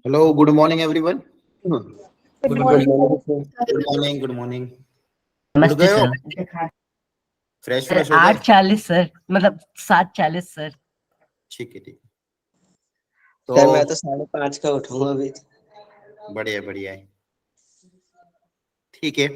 Hello, good morning, everyone. Good good morning morning sir. Good morning, good morning. उठ नमस्ते गए हो? Sir. Fresh sir fresh हो गए? 8:40 सर, मतलब 7:40 सर। ठीक है, ठीक। सर मैं तो तो 5:30 का उठूंगा अभी। बढ़िया बढ़िया है। ठीक है,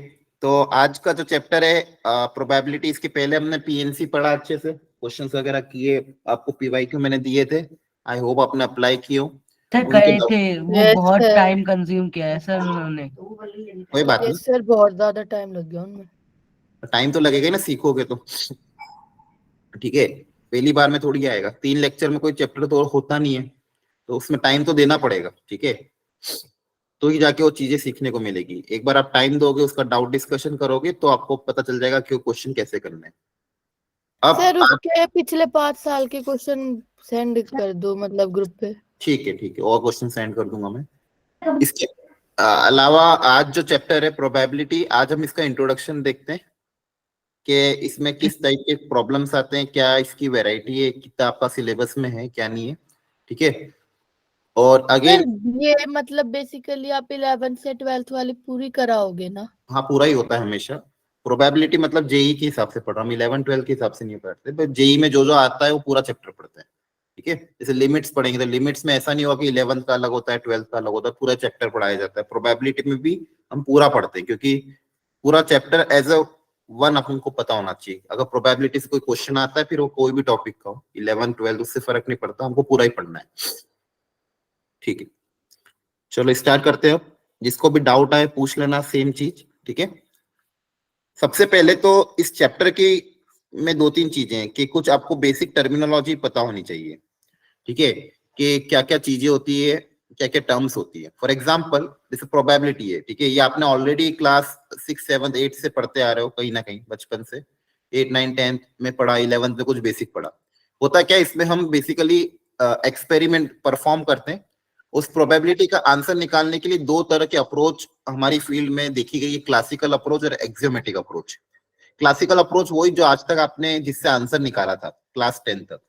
तो आज का जो चैप्टर है प्रोबेबिलिटी, इसके पहले हमने पीएनसी पढ़ा, अच्छे से क्वेश्चंस वगैरह किए, आपको पीवाईक्यू मैंने दिए थे। आई होप आपने अप्लाई किए हो सर उनके। गए थे, वो यस बहुत सर। टाइम कंज्यूम किया है सर उन्होंने। कोई बात यस सर, बहुत ज्यादा टाइम लग गया उनमें। नहीं, टाइम तो लगेगा ही ना, सीखोगे तो। ठीक है, पहली बार में थोड़ी आएगा, 3 लेक्चर में कोई चैप्टर तो होता नहीं है, तो उसमें टाइम तो देना पड़ेगा। ठीक है, तो ही जाके वो चीजें सीखने को मिलेगी। एक बार आप टाइम दोगे, उसका डाउट डिस्कशन करोगे, तो आपको पता चल जाएगा कि वो क्वेश्चन कैसे करने हैं। सर अब उसके पिछले 5 साल के क्वेश्चन सेंड कर दो, मतलब ग्रुप पे। ठीक है, ठीक है, और क्वेश्चन सेंड कर दूंगा मैं। इसके अलावा आज जो चैप्टर है प्रोबेबिलिटी, आज हम इसका इंट्रोडक्शन देखते हैं कि इसमें किस टाइप के प्रॉब्लम्स आते हैं, क्या इसकी वैरायटी है, कितना आपका सिलेबस में है, क्या नहीं है। ठीक है, और सर अगेन ये मतलब बेसिकली आप 11th से 12th वाली पूरी कराओगे ना? हाँ, पूरा ही होता है हमेशा। प्रोबेबिलिटी मतलब जेई के हिसाब से पढ़ रहा हूँ, 11-12 के हिसाब से नहीं पढ़ते, बट जेई में जो जो आता है वो पूरा चैप्टर पढ़ते हैं। ठीक है, जैसे लिमिट्स पढ़ेंगे तो लिमिट्स में ऐसा नहीं होगा कि 11th का अलग होता है, 12th का अलग होता है, पूरा चैप्टर पढ़ाया जाता है। प्रोबेबिलिटी में भी हम पूरा पढ़ते हैं, क्योंकि पूरा चैप्टर एज अ वन अपन को पता होना चाहिए। अगर प्रोबेबिलिटी से कोई क्वेश्चन आता है, फिर वो कोई भी टॉपिक का हो, 11-12, उससे फर्क नहीं पड़ता, हमको पूरा ही पढ़ना है। ठीक है, चलो स्टार्ट करते हैं। अब जिसको भी डाउट आए पूछ लेना, सेम चीज। ठीक है, सबसे पहले तो इस चैप्टर की में 2-3 चीजें हैं कि कुछ आपको बेसिक टर्मिनोलॉजी पता होनी चाहिए। ठीक है, कि क्या क्या चीजें होती है, क्या क्या टर्म्स होती है। फॉर एग्जाम्पल जैसे प्रोबेबिलिटी है, ठीक है, ये आपने ऑलरेडी क्लास 6, 7, 8 से पढ़ते आ रहे हो कहीं ना कहीं बचपन से। 8, 9, 10 में पढ़ा, 11th में कुछ बेसिक पढ़ा। होता क्या, इसमें हम बेसिकली एक्सपेरिमेंट परफॉर्म करते हैं। उस प्रोबेबिलिटी का आंसर निकालने के लिए 2 तरह के अप्रोच हमारी फील्ड में देखी गई है, क्लासिकल अप्रोच और एक्सियोमेटिक अप्रोच। क्लासिकल अप्रोच वही जो आज तक आपने जिससे आंसर निकाला था क्लास 10 तक।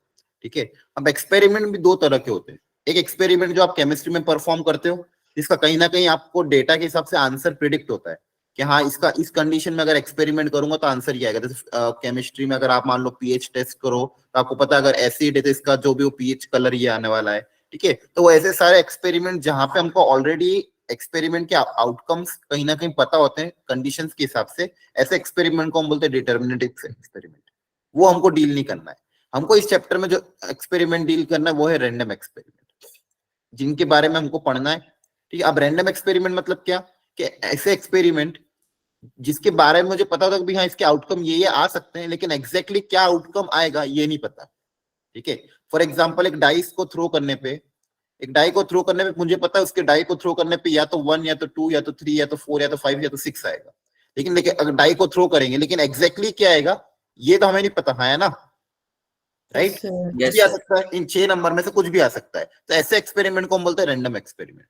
ठीक है, अब एक्सपेरिमेंट भी 2 तरह के होते हैं। एक एक्सपेरिमेंट जो आप केमिस्ट्री में परफॉर्म करते हो, जिसका कहीं ना कहीं आपको डेटा के हिसाब से आंसर प्रिडिक्ट होता है कि हाँ, इसका इस कंडीशन में अगर एक्सपेरिमेंट करूंगा तो आंसर ये आएगा। जैसे केमिस्ट्री में अगर आप मान लो पीएच टेस्ट करो, तो आपको पता है अगर एसिड है तो इसका जो भी वो पीएच कलर ये आने वाला है। ठीक है, तो वो ऐसे सारे एक्सपेरिमेंट जहां पे हमको ऑलरेडी एक्सपेरिमेंट के आउटकम्स कहीं ना कहीं पता होते हैं कंडीशंस के हिसाब से, ऐसे एक्सपेरिमेंट को हम बोलते हैं डिटर्मिनेटिव एक्सपेरिमेंट। वो हमको डील नहीं करना है। हमको इस चैप्टर में जो एक्सपेरिमेंट डील करना है वो है रैंडम एक्सपेरिमेंट, जिनके बारे में हमको पढ़ना है। ठीक है, अब रैंडम एक्सपेरिमेंट मतलब क्या, कि ऐसे एक्सपेरिमेंट जिसके बारे में मुझे पता होता है कि हाँ इसके आउटकम ये आ सकते हैं, लेकिन एग्जैक्टली क्या आउटकम आएगा ये नहीं पता। ठीक है, फॉर एग्जाम्पल एक डाइस को थ्रो करने पे, एक डाई को थ्रो करने पे मुझे पता है उसके डाई को थ्रो करने पे या तो 1 या तो 2 या तो 3 या तो 4 या तो 5 या तो 6 आएगा। लेकिन अगर डाई को थ्रो करेंगे, लेकिन एग्जैक्टली क्या आएगा ये तो हमें नहीं पता है ना, राइट? कुछ भी आ सकता है, इन 6 नंबर में से कुछ भी आ सकता है। तो ऐसे एक्सपेरिमेंट को हम बोलते हैं रैंडम एक्सपेरिमेंट।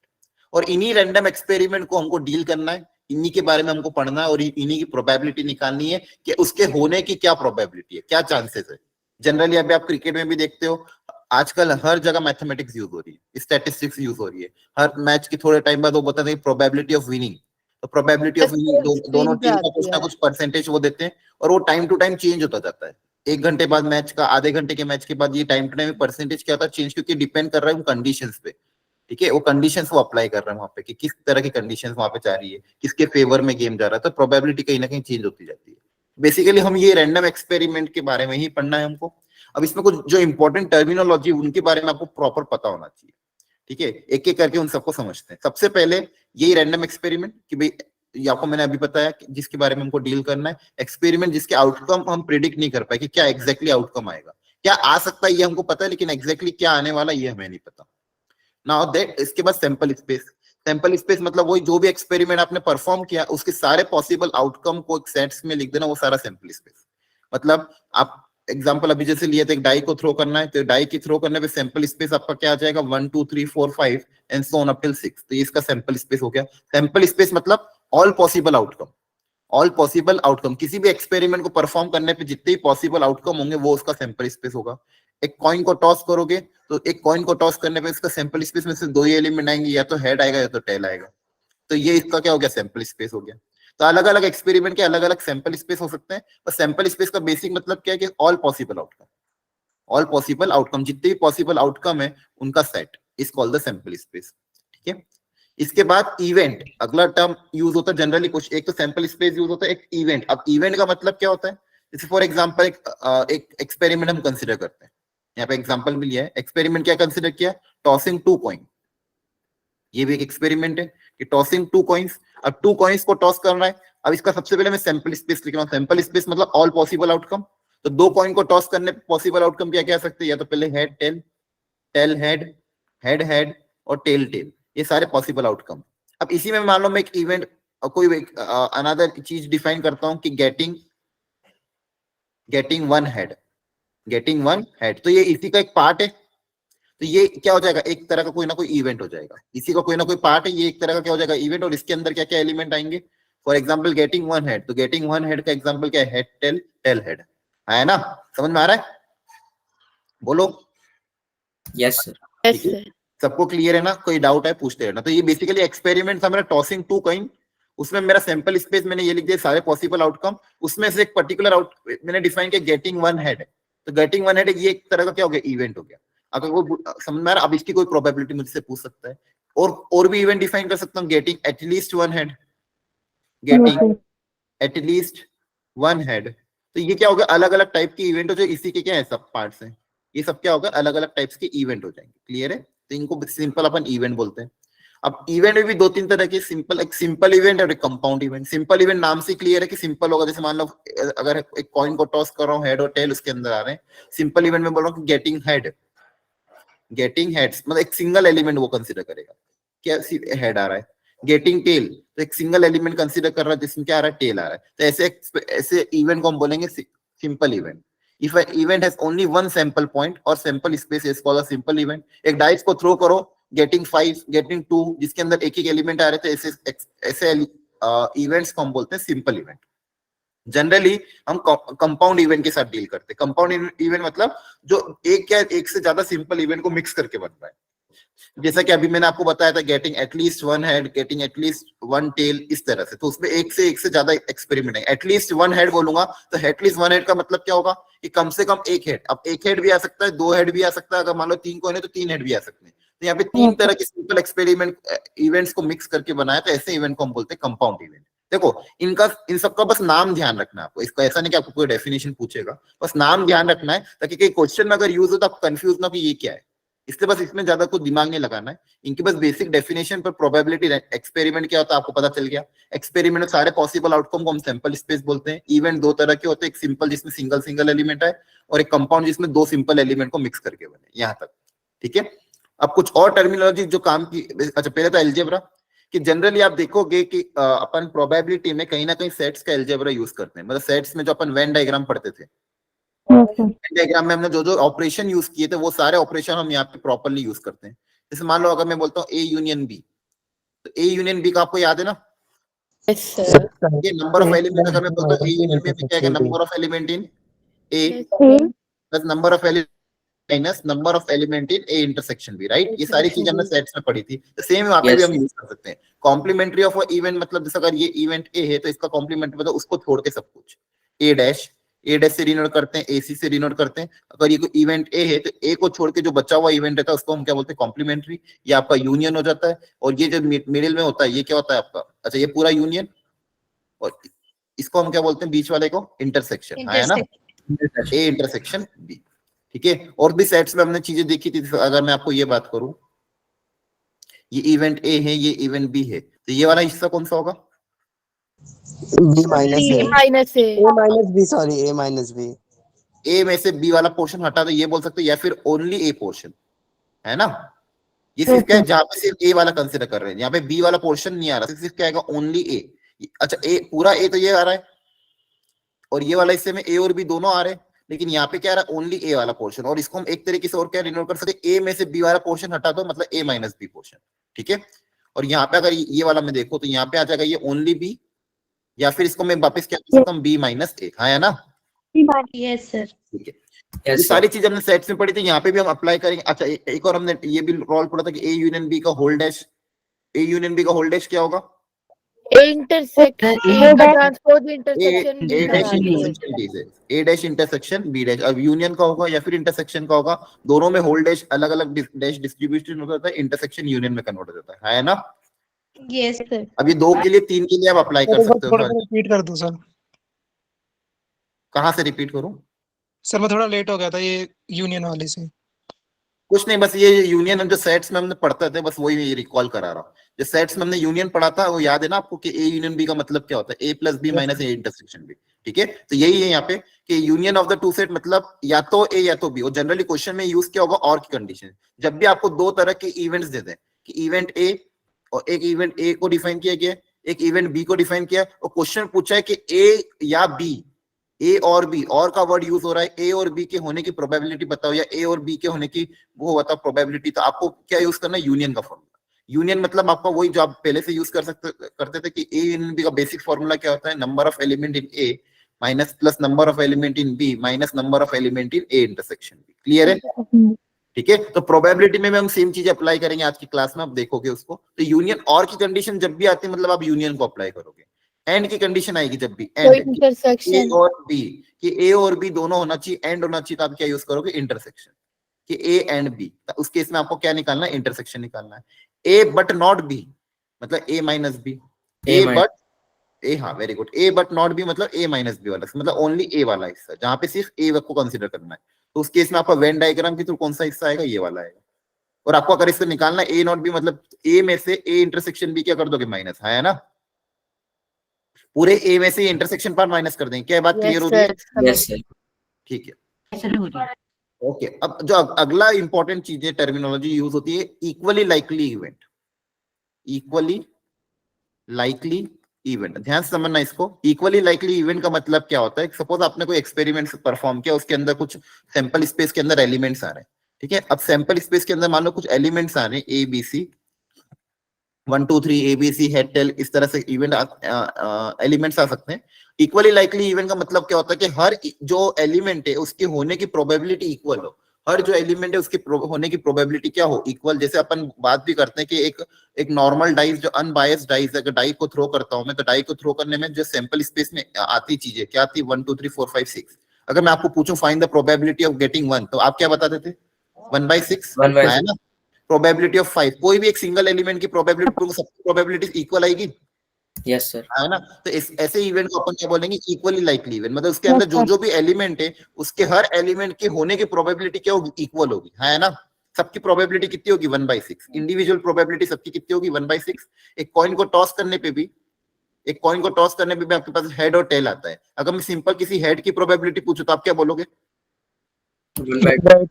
और इन्हीं रैंडम एक्सपेरिमेंट को हमको डील करना है, इन्हीं के बारे में हमको पढ़ना है और इन्हीं की प्रोबेबिलिटी निकालनी है कि उसके होने की क्या प्रोबेबिलिटी है, क्या चांसेस है। जनरली अभी आप क्रिकेट में भी देखते हो, आजकल हर जगह मैथमेटिक्स यूज हो रही है, स्टैटिस्टिक्स यूज हो रही है। हर मैच के थोड़े टाइम बाद वो बताते हैं प्रोबेबिलिटी ऑफ विनिंग। तो प्रोबेबिलिटी ऑफ विनिंग दोनों स्क्रीन पे टीम का आती कुछ ना है। कुछ परसेंटेज वो देते हैं, और वो टाइम टू टाइम चेंज होता जाता है। 1 घंटे बाद मैच का, आधे घंटे के मैच के बाद ये टाइम टू टाइम परसेंटेज क्या होता है चेंज, क्योंकि डिपेंड कर रहा है उन कंडीशंस पे। ठीक है, वो कंडीशंस वो अप्लाई कर रहे हैं वहां पे कि किस तरह की कंडीशंस वहां पे जा रही है, किसके फेवर में गेम जा रहा है, तो प्रोबेबिलिटी कहीं ना कहीं चेंज होती जाती है। बेसिकली हम ये रैंडम एक्सपेरिमेंट के बारे में ही पढ़ना है हमको। अब इसमें कुछ जो इंपॉर्टेंट टर्मिनोलॉजी उनके बारे में आपको प्रॉपर पता होना चाहिए। ठीक है, एक एक करके उन सबको समझते हैं। सबसे पहले यही रैंडम एक्सपेरिमेंट कि भाई, ये आपको मैंने अभी बताया कि जिसके बारे में हमको डील करना है, एक्सपेरिमेंट जिसके आउटकम हम प्रिडिक्ट नहीं कर पाए कि क्या एग्जैक्टली आउटकम आएगा। क्या आ सकता है ये हमको पता है, लेकिन एग्जैक्टली क्या आने वाला ये हमें नहीं पता। नाउ दैट, इसके बाद सैंपल स्पेस। सैंपल स्पेस मतलब वही जो भी एक्सपेरिमेंट आपने परफॉर्म किया उसके सारे पॉसिबल आउटकम को एक सेट्स में लिख देना, वो सारा सैंपल स्पेस। मतलब आप एग्जांपल अभी जैसे लिए थे, एक डाई को थ्रो करना है, तो डाई की थ्रो करने पे सैंपल स्पेस आपका क्या आ जाएगा, 1 2 3 4 5 and so on up till 6। तो ये इसका सैंपल स्पेस हो गया। सैंपल स्पेस मतलब all possible outcome. All possible outcome, किसी भी एक्सपेरिमेंट को परफॉर्म करने पे जितने ही पॉसिबल आउटकम होंगे वो उसका सैंपल स्पेस होगा। एक कॉइन को टॉस करोगे तो एक कॉइन को टॉस करने पे इसका सैंपल स्पेस में से दो ही एलिमेंट आएंगे, या तो हेड आएगा या तो टेल आएगा। तो ये इसका क्या हो गया, सैंपल स्पेस हो गया। तो अलग अलग एक्सपेरिमेंट के अलग अलग सैंपल स्पेस हो सकते हैं, पर सैंपल स्पेस का बेसिक मतलब क्या है कि all possible outcome, all possible outcome, जितने भी पॉसिबल आउटकम है उनका set is called the sample space. ठीक है, इसके बाद इवेंट, अगला टर्म यूज होता है जनरली कुछ, एक तो सैंपल स्पेस यूज होता है, एक इवेंट। अब इवेंट का मतलब क्या होता है, जैसे फॉर एग्जांपल एक एक्सपेरिमेंट हम कंसीडर करते हैं, यहाँ पे एग्जांपल भी लिया है। एक्सपेरिमेंट क्या कंसीडर किया, टॉसिंग 2 कॉइन। ये भी एक एक्सपेरिमेंट है कि टॉसिंग 2 कॉइन्स। अब 2 कॉइन्स को टॉस करना है। अब इसका सबसे पहले मैं सैंपल स्पेस लिख रहा हूँ। सैंपल स्पेस मतलब ऑल पॉसिबल आउटकम। तो 2 कॉइन को टॉस करने पे पॉसिबल आउटकम क्या कह सकते हैं, या तो पहले head tail, tail head, head head और टेल टेल, ये सारे पॉसिबल आउटकम। अब इसी में मान लो मैं एक इवेंट कोई अनदर चीज डिफाइन करता हूँ कि गेटिंग 1 हेड, गेटिंग 1 हेड, तो ये इसी का एक पार्ट है। तो ये क्या हो जाएगा, एक तरह का कोई ना कोई इवेंट हो जाएगा, इसी का कोई ना कोई पार्ट है, ये एक तरह का क्या हो जाएगा, इवेंट। और इसके अंदर क्या क्या एलिमेंट आएंगे, फॉर एग्जांपल गेटिंग 1 हेड, तो गेटिंग 1 हेड का एग्जांपल क्या है, हेड टेल, टेल हेड, है ना, समझ में आ रहा है, बोलो। Yes sir. Yes sir. सबको क्लियर है ना, कोई डाउट है पूछते रहना। तो ये बेसिकली एक्सपेरिमेंट था मेरा, टॉसिंग 2 कॉइन। उसमें मेरा सैंपल स्पेस मैंने ये लिख दिया सारे पॉसिबल आउटकम, उसमें से एक पर्टिकुलर मैंने डिफाइन किया गेटिंग 1 हेड। तो गेटिंग 1 हेड ये एक तरह का क्या हो गया, इवेंट हो गया। अगर वो समझ में आ रहा, अब इसकी कोई प्रोबेबिलिटी मुझसे पूछ सकता है, और भी इवेंट डिफाइन कर सकता हूँ, getting at least 1 head, getting at least 1 head. तो ये क्या होगा, अलग अलग टाइप की इवेंट हो जाए, इसी के क्या है सब पार्ट्स हैं, ये सब क्या होगा, अलग अलग टाइप्स के इवेंट हो जाएंगे। क्लियर है, तो इनको सिंपल अपन इवेंट बोलते हैं। अब इवेंट में भी 2-3 तरह के, सिंपल, एक सिंपल इवेंट और एक कंपाउंड इवेंट। सिंपल इवेंट नाम से क्लियर है कि सिंपल होगा, जैसे मान लो अगर एक कॉइन को टॉस कर रहा हूँ, हेड और टेल उसके अंदर आ रहे हैं। सिंपल इवेंट में बोल रहा हूँ गेटिंग हेड, गेटिंग हेड्स मतलब एक सिंगल एलिमेंट वो कंसीडर करेगा, क्या हेड आ रहा है। गेटिंग टेल तो एक सिंगल एलिमेंट कंसीडर कर रहा है जिसमें क्या आ रहा है, टेल आ रहा है। तो ऐसे इवेंट को हम बोलेंगे simple event. If an event has only one sample point or sample space is called a simple event। एक डाइस को थ्रो करो, गेटिंग 5, गेटिंग 2, जिसके अंदर एक एक एलिमेंट आ रहे थे, ऐसे इवेंट्स को हम बोलते हैं सिंपल इवेंट। जनरली हम कंपाउंड इवेंट के साथ डील करते हैं। कंपाउंड इवेंट मतलब जो एक से ज्यादा सिंपल इवेंट को मिक्स करके बन रहा है। जैसा कि अभी मैंने आपको बताया था, getting at least 1 head, getting at least 1 tail, इस तरह से। तो उसमें एक से ज्यादा एक्सपेरिमेंट है। एटलीस्ट 1 हेड बोलूंगा तो एटलीस्ट 1 हेड का मतलब क्या होगा कि कम से कम 1 हेड। अब 1 हेड भी आ सकता है, 2 हेड भी आ सकता है, अगर मान लो 3 कॉइन है तो 3 हेड भी आ सकते हैं। तो यहाँ पे 3 तरह के सिंपल एक्सपेरिमेंट इवेंट्स को मिक्स करके बनाया, तो ऐसे इवेंट को हम बोलते हैं कंपाउंड इवेंट। देखो इन सबका बस नाम ध्यान रखना है आपको, इसका ऐसा नहीं कि आपको कोई डेफिनेशन पूछेगा, बस नाम ध्यान रखना है, ताकि कई क्वेश्चन में अगर यूज हो तो आप कंफ्यूज ना कि ये क्या है। इसलिए बस इसमें ज्यादा कुछ दिमाग नहीं लगाना है, इनकी बस बेसिक डेफिनेशन पर प्रोबेबिलिटी। एक्सपेरिमेंट क्या होता है आपको पता चल गया। एक्सपेरिमेंट में सारे पॉसिबल आउटकम को हम सैंपल स्पेस बोलते हैं। इवेंट 2 तरह के होते हैं, एक सिंपल जिसमें सिंगल एलिमेंट है, और एक कंपाउंड जिसमें 2 सिंपल एलिमेंट को मिक्स करके बने। यहाँ तक ठीक है। अब कुछ और टर्मिनोलॉजी जो काम की, अच्छा पहले तो अलजेब्रा, कि जनरली आप देखोगे कि अपन प्रोबेबिलिटी में कहीं ना कहीं सेट्स का अलजेब्रा यूज करते हैं। मतलब सेट्स में जो अपन वेन डायग्राम पढ़ते थे, डायग्राम में हमने जो जो ऑपरेशन यूज किए थे वो सारे ऑपरेशन हम यहाँ पे प्रॉपर्ली यूज करते हैं। जैसे मान लो अगर मैं बोलता हूँ ए यूनियन बी, तो ए यूनियन बी का आपको याद है ना, यस सर। ये नंबर ऑफ एलिमेंट। अगर मैं बोलता हूँ ए यूनियन बी में क्या है, number of element in A plus number of element minus number of element in A intersection B, right. ये सारी चीजें हमने सेट्स में पढ़ी थी, तो सेम वहां पे भी हम यूज कर सकते हैं। कॉम्प्लीमेंट्री ऑफ इवेंट मतलब जैसे अगर ये इवेंट ए है तो इसका कॉम्प्लीमेंट्री मतलब उसको छोड़ के सब कुछ। ए डैश से डिनोट करते हैं, एसी से डिनोट करते हैं। अगर ये कोई इवेंट ए है तो ए को छोड़ के जो बचा हुआ इवेंट रहता है उसको हम क्या बोलते हैं, कॉम्प्लीमेंट्री। ये आपका यूनियन हो जाता है। और ये जो मिडिल में होता है ये क्या होता है आपका, अच्छा ये पूरा यूनियन, और इसको हम क्या बोलते हैं बीच वाले को, इंटरसेक्शन, है ना, ए इंटरसेक्शन बी। ठीक है। और भी सेट्स में हमने चीजें देखी थी। अगर मैं आपको ये बात करूं, ये इवेंट ए है, ये इवेंट बी है, तो ये वाला हिस्सा कौन सा होगा, बी माइनस ए, माइनस ए, ए माइनस बी, सॉरी ए माइनस बी। ए में से बी वाला पोर्शन हटा दो, ये बोल सकते हैं, या फिर ओनली ए पोर्शन, है ना। ये सिर्फ क्या है, जहां पे सिर्फ ए वाला कंसीडर कर रहे हैं, यहाँ पे बी वाला पोर्शन नहीं आ रहा, सिर्फ क्या आएगा, ओनली ए। अच्छा ए पूरा ए तो ये आ रहा है, और ये वाला हिस्से में ए और बी दोनों आ रहे हैं, लेकिन यहाँ पे क्या आ रहा है, ओनली ए वाला पोर्शन। और इसको हम एक तरीके से और क्या डिनोट कर सकते हैं, ए में से बी वाला पोर्शन हटा दो, मतलब ए माइनस बी पोर्शन। ठीक है। और यहाँ पे अगर ये वाला में देखो तो यहाँ पे आ जाएगा ये ओनली बी, या फिर इसको मैं वापस क्या कर सकता हूँ, बी माइनस ए, हाँ है ना। Yes sir. ठीक है। ये Yes, sir. सारी चीजें हमने सेट्स में पढ़ी थी, यहाँ पे भी हम अप्लाई करेंगे। अच्छा एक और हमने ये भी रोल पढ़ा था कि ए यूनियन बी का whole dash, A union B का होल डैश क्या होगा? A intersect Sir, A A का dash- transpose A intersection A B dash intersection बनाते हैं। इंटरसेक्शन बी से, A dash intersection B dash. अब यूनियन का होगा या फिर इंटरसेक्शन का होगा, दोनों में होल डैश अलग अलग डैश डिस्ट्रीब्यूशन हो जाता है, इंटरसेक्शन यूनियन में कन्वर्ट हो जाता है ना? Yes sir. अब ये 2 के लिए 3 के लिए आप अप्लाई कर सकते हो। थोड़ा सा रिपीट कर दूं सर? कहाँ से रिपीट करूं? सर मैं थोड़ा लेट हो गया था ये यूनियन वाले से। कुछ नहीं, बस ये यूनियन हम जो सेट्स में हमने पढ़ते थे बस वही रिकॉल करा रहा हूँ। जो सेट्स में हमने यूनियन पढ़ा था वो याद है ना आपको कि ए यूनियन बी का मतलब क्या होता है? A plus B minus A intersection B. ठीक है, तो यही है यहाँ पे कि union of the two set मतलब या तो ए या तो बी। और जनरली क्वेश्चन में यूज किया होगा और की कंडीशन। जब भी आपको 2 तरह के इवेंट्स दे दें कि इवेंट ए और एक इवेंट ए को डिफाइन किया गया, एक इवेंट बी को डिफाइन किया, और क्वेश्चन पूछा है कि ए या बी, ए और बी, और का वर्ड यूज हो रहा है, ए और बी के होने की प्रोबेबिलिटी बताओ या ए और बी के होने की वो बताओ प्रोबेबिलिटी, तो आपको क्या यूज करना है? यूनियन का फॉर्मूला। यूनियन मतलब आपका वही जो आप पहले से यूज करते थे कि ए यूनियन बी का बेसिक फॉर्मूला क्या होता है? Number of element in A minus plus number of element in B minus number of element in A intersection B. Clear है? ठीक है, तो प्रोबेबिलिटी में हम सेम चीज अप्लाई करेंगे आज की क्लास में, आप देखोगे उसको। तो यूनियन और की कंडीशन जब भी आती है मतलब आप यूनियन को अप्लाई करोगे। एंड की कंडीशन आएगी जब भी तो एंड इंटरसेक्शन ए और बी, कि ए और बी दोनों होना चाहिए, एंड होना चाहिए, तो आप क्या यूज करोगे? इंटरसेक्शन। कि ए एंड बी, उस केस में आपको क्या निकालना है? इंटरसेक्शन निकालना है। ए बट नॉट बी मतलब ए माइनस बी, ए बट ए, हाँ very good, A but not be मतलब ए माइनस बी वाला, मतलब ओनली ए वाला हिस्सा जहां पे सिर्फ ए को कंसीडर करना है। तो उस केस में आपका वेन डायग्राम के थ्रू कौन सा हिस्सा आएगा? ये वाला आएगा। और आपको अगर इससे निकालना है ए नॉट बी मतलब ए में से ए इंटरसेक्शन बी क्या कर दोगे? माइनस, है ना? पूरे ए में से इंटरसेक्शन पार्ट माइनस कर देंगे। क्या बात क्लियर हो रही है? Yes, sir. ठीक है, ऐसे हो रही है। ओके। अब जो अगला इंपॉर्टेंट चीज है, टर्मिनोलॉजी यूज होती है equally likely event. Equally likely event, ध्यान से समझना इसको। इक्वली लाइकली इवेंट का मतलब क्या होता है? सपोज आपने कोई एक्सपेरिमेंट परफॉर्म किया, उसके अंदर कुछ सैंपल स्पेस के अंदर एलिमेंट्स आ रहे हैं। ठीक है, अब सैंपल स्पेस के अंदर मान लो कुछ एलिमेंट्स आ रहे हैं, A B C 1 2 3 ABC head tail, इस तरह से इवेंट एलिमेंट्स आ सकते हैं। इक्वली लाइकली इवेंट का मतलब क्या होता है कि हर जो एलिमेंट है उसके होने की प्रोबेबिलिटी इक्वल हो। हर जो एलिमेंट है उसके होने की प्रोबेबिलिटी क्या हो? इक्वल। जैसे अपन बात भी करते हैं कि एक नॉर्मल डाइस जो अनबायस्ड डाइस है, अगर डाई को थ्रो करता हूं मैं, तो डाई को थ्रो करने में जो सैंपल स्पेस में आती चीजें क्या आती है? 1 2 3 4 5 6। अगर मैं आपको पूछूं find the probability of getting 1, तो आप क्या बताते थे? 1/6 है ना? प्रोबेबिलिटी ऑफ 5, कोई भी एक सिंगल एलिमेंट की प्रोबेबिलिटी, सबकी प्रोबेबिलिटी इक्वल आएगी, Yes, sir. है ना? तो ऐसे इवेंट को अपन क्या बोलेंगे? Equally likely event. मतलब उसके अंदर जो भी एलिमेंट है उसके हर एलिमेंट के होने की प्रोबेबिलिटी क्या होगी? इक्वल होगी, है ना? सबकी प्रोबेबिलिटी कितनी होगी? 1/6। इंडिविजुअल प्रोबेबिलिटी सबकी कितनी होगी? 1/6। एक कॉइन को टॉस करने पे भी आपके पास हेड और टेल आता है। अगर मैं सिंपल किसी हेड की प्रोबेबिलिटी पूछूं तो आप क्या बोलोगे? 1/2.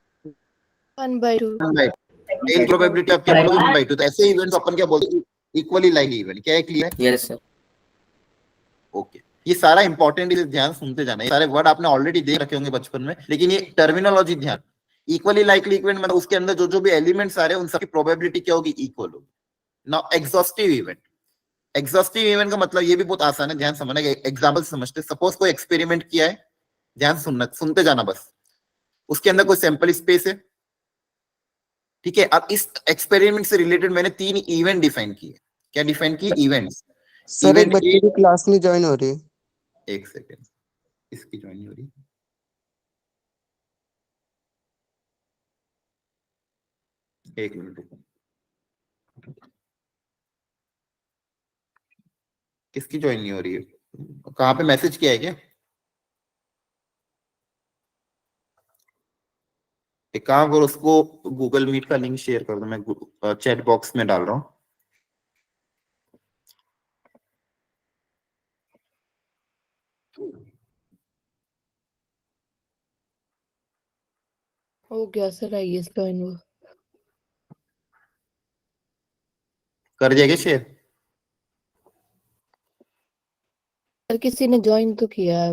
1/2। टेल प्रोबेबिलिटी आप क्या बोलोगे? 1/2। तो ऐसे इवेंट्स अपन क्या बोलते हैं? Equally likely event. क्या है? क्लियर? Yes, sir. ओके, ये सारा इंपॉर्टेंट, ध्यान सुनते जाना। ये सारे वर्ड आपने ऑलरेडी देख रखे होंगे बचपन में, लेकिन ये टर्मिनोलॉजी ध्यान। इक्वली लाइकली इवेंट मतलब उसके अंदर जो भी एलिमेंट्स आ रहे हैं उन सबकी प्रोबेबिलिटी क्या होगी? इक्वल होगी। Now exhaustive event. Exhaustive event का मतलब ये भी बहुत आसान है, ध्यान समझना। एग्जांपल समझते। सपोज कोई एक्सपेरिमेंट किया है, ध्यान सुनते जाना बस। उसके अंदर कोई सैंपल स्पेस है, ठीक है। अब इस एक्सपेरिमेंट से रिलेटेड मैंने 3 इवेंट डिफाइन किए। क्या डिफाइन किए? इवेंट्स। सर एक इवेंट बच्चे की क्लास नहीं ज्वाइन हो रही। एक सेकेंड, इसकी ज्वाइन नहीं हो रही। एक मिनट रुको। किसकी ज्वाइन नहीं हो रही है? कहाँ पे मैसेज किया है क्या? एक काम करो, उसको गूगल मीट का लिंक शेयर कर दो, मैं चैट बॉक्स में डाल रहा हूँ। हो गया सर, आइए ज्वाइन हुआ। कर दिया क्या शेयर? सर किसी ने ज्वाइन तो किया है।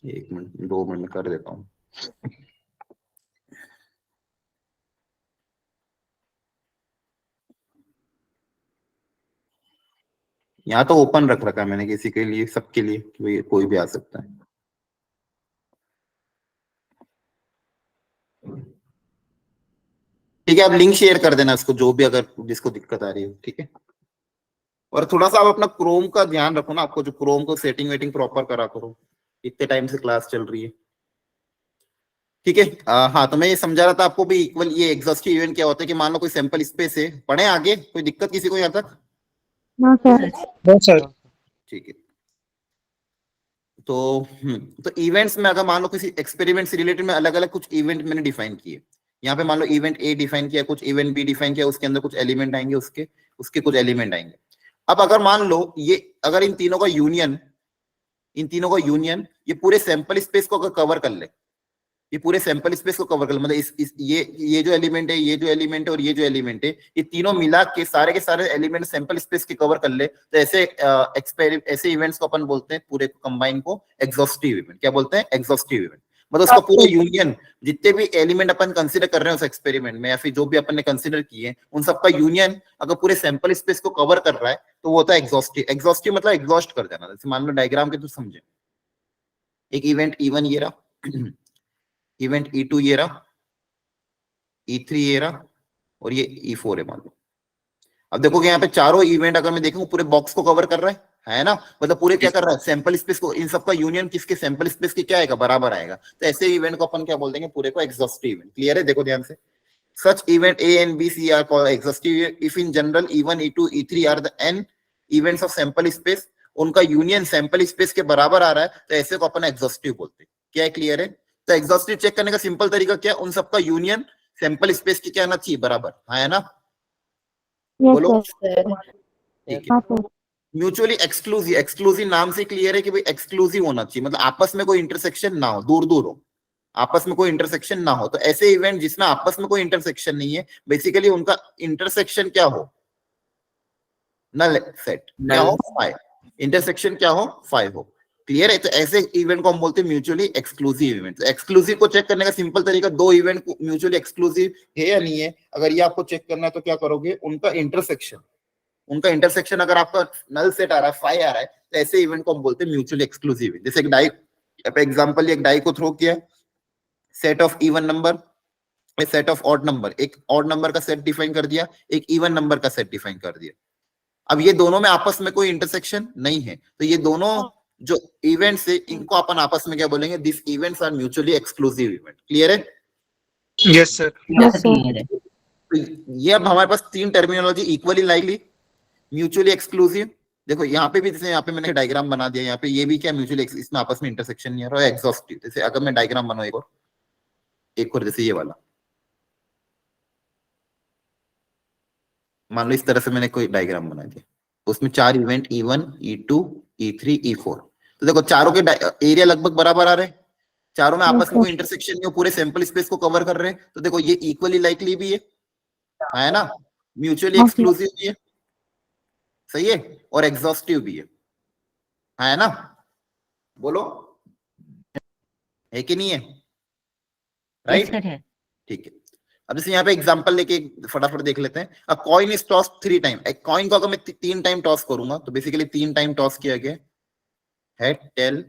1 मिनट 2 मिनट में कर देता हूँ। यहाँ तो ओपन रख रखा है मैंने किसी के लिए, सबके लिए, कोई भी आ सकता है। ठीक है, आप लिंक शेयर कर देना इसको, जो भी अगर जिसको दिक्कत आ रही है, ठीक है। और थोड़ा सा आप अपना क्रोम का ध्यान रखो ना, आपको जो क्रोम को सेटिंग वेटिंग प्रॉपर करा करो, इतने टाइम से क्लास चल रही है, ठीक है। हाँ, तो मैं ये समझा रहा था आपको भी इक्वल, ये एग्जॉस्टिव इवेंट क्या होता है कि मान लो कोई सैंपल स्पेस है, पढ़े आगे, कोई दिक्कत किसी को यहाँ तक? बहुत सर। ठीक है। तो इवेंट्स में अगर मान लो किसी एक्सपेरिमेंट से रिलेटेड में अलग अलग कुछ इवेंट मैंने डिफाइन किए, यहाँ पे मान लो इवेंट ए डिफाइन किया, कुछ इवेंट बी डिफाइन किया, उसके अंदर कुछ एलिमेंट आएंगे, उसके कुछ एलिमेंट आएंगे। अब अगर मान लो ये, अगर इन तीनों का यूनियन ये पूरे सैंपल स्पेस को अगर कवर कर ले, ये पूरे सैंपल स्पेस को कवर कर ले, मतलब ये जो एलिमेंट है, ये जो एलिमेंट है और ये जो एलिमेंट है, ये तीनों मिला के सारे एलिमेंट सैंपल स्पेस के कवर कर ले, तो ऐसे इवेंट्स को अपन बोलते हैं, पूरे कंबाइन को एग्जॉस्टिव इवेंट। क्या बोलते हैं? Exhaustive event. मतलब उसका पूरा यूनियन, जितने भी एलिमेंट अपन कंसीडर कर रहे हैं उस एक्सपेरिमेंट में, या फिर जो भी अपन ने कंसीडर किए, उन सबका यूनियन अगर पूरे सैंपल स्पेस को कवर कर रहा है तो वो होता है एग्जॉस्टिव। एग्जॉस्टिव मतलब एग्जॉस्ट कर देना। जैसे मान लो डायग्राम के तो समझे, एक इवेंट E1 ये रहा, इवेंट E2 ये रहा, E3 ये रहा, और ये E4 है मान लो। अब देखोगे यहाँ पे चारों इवेंट अगर मैं देखूं पूरे बॉक्स को कवर कर रहा है ना, मतलब पूरे क्या कर रहा है, सैंपल स्पेस को, इन सबका यूनियन किसके सैंपल स्पेस के क्या आएगा, बराबर आएगा। तो ऐसे इवेंट को अपन क्या बोल देंगे, पूरे को एग्जॉस्टिव इवेंट। क्लियर है? देखो ध्यान से, such event A and B C are called exhaustive if in general E1 E2 E3 are the n events of sample space, उनका यूनियन सैंपल स्पेस के बराबर आ रहा है, तो ऐसे को अपन एग्जॉस्टिव बोलते हैं। क्या है? क्लियर है? तो एग्जॉस्टिव चेक करने का सिंपल तरीका क्या है, उन सबका यूनियन सैंपल स्पेस की क्या आना चाहिए, बराबर। हाँ है ना? बोलो। ठीक है। म्यूचुअली एक्सक्लूसिव नाम से क्लियर है कि भाई एक्सक्लूसिव होना चाहिए, मतलब आपस में कोई इंटरसेक्शन ना हो, दूर दूर हो, आपस में कोई इंटरसेक्शन ना हो। तो ऐसे इवेंट जिसमें आपस में कोई इंटरसेक्शन नहीं है, बेसिकली उनका इंटरसेक्शन क्या हो, नल सेट क्या हो, 5, इंटरसेक्शन क्या हो, 5 हो। क्लियर है? तो ऐसे इवेंट को हम बोलते हैं म्यूचुअली एक्सक्लूसिव इवेंट। एक्सक्लूसिव को चेक करने का सिंपल तरीका, दो इवेंट को म्यूचुअली एक्सक्लूसिव है या नहीं है, अगर ये आपको चेक करना है तो क्या करोगे, उनका इंटरसेक्शन अगर आपका नल सेट आ रहा है, 5 आ रहा है, तो ऐसे इवेंट को हम बोलते हैं म्यूचुअली एक्सक्लूसिव। जैसे एक डाई एग्जांपल, एक डाई को थ्रो किया, set of even number, set of odd number, एक ऑड नंबर का सेट डिफाइन कर दिया, एक इवन नंबर का सेट डिफाइन कर दिया। अब ये दोनों में आपस में कोई इंटरसेक्शन नहीं है, तो ये दोनों जो इवेंट्स है इनको अपन आपस में क्या बोलेंगे, this events are mutually exclusive event. Clear है? Yes sir. क्लियर है। तो ये अब हमारे पास 3 terminology, equally likely, mutually exclusive. देखो यहाँ पे भी, जैसे यहाँ पे मैंने डायग्राम बना दिया, यहाँ पे ये भी क्या म्यूचुअली, इसमें आपस में इंटरसेक्शन नहीं आ रहा है। एग्जॉस्टिव, जैसे अगर मैं डायग्राम बनाऊं एक और जैसे ये वाला, मान लो इस तरह से मैंने कोई डायग्राम बना दिया, उसमें 4 event E1 E2 E3 E4, तो देखो चारों के एरिया लगभग बराबर आ रहे हैं, चारों में आपस में कोई इंटरसेक्शन नहीं हो, पूरे सैंपल स्पेस को कवर कर रहे हैं। तो देखो ये इक्वली लाइकली भी है ना, म्यूचुअली एक्सक्लूसिव भी है, सही है, और एग्जॉस्टिव भी है ना? बोलो, है कि नहीं है? राइट? ठीक है। अब जैसे यहाँ पे एग्जांपल लेके फटाफट देख लेते हैं। अ कॉइन इज टॉस 3 टाइम, एक कॉइन को अगर मैं 3 टाइम टॉस करूंगा, तो बेसिकली 3 टाइम टॉस किया गया, head tail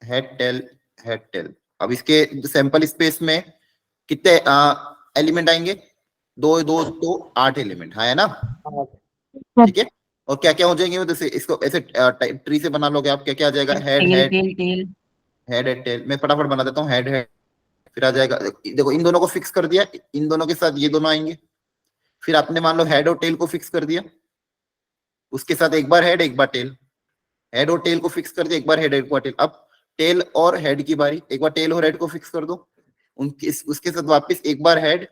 head tell head tell. अब इसके सैंपल स्पेस में कितने एलिमेंट आएंगे, 2 2 2 8 एलिमेंट है ना? ठीक है। और क्या क्या हो जाएंगे, जैसे इसको ऐसे ट्री से बना लोगे आप, क्या क्या आ जाएगा, head head head head tail. मैं फटाफट बना देता हूँ, हेड हेड, फिर आ जाएगा, देखो इन दोनों को फिक्स कर दिया, इन दोनों के साथ ये दोनों आएंगे, फिर आपने मान लो हेड और टेल को फिक्स कर दिया, उसके साथ एक बार हेड एक बार टेल, हेड और टेल को फिक्स कर दिया, एक बार हेड एक बार टेल। अब टेल और हेड की बारी, एक बार टेल और हेड को फिक्स कर दो, उसके साथ वापस एक बार हेड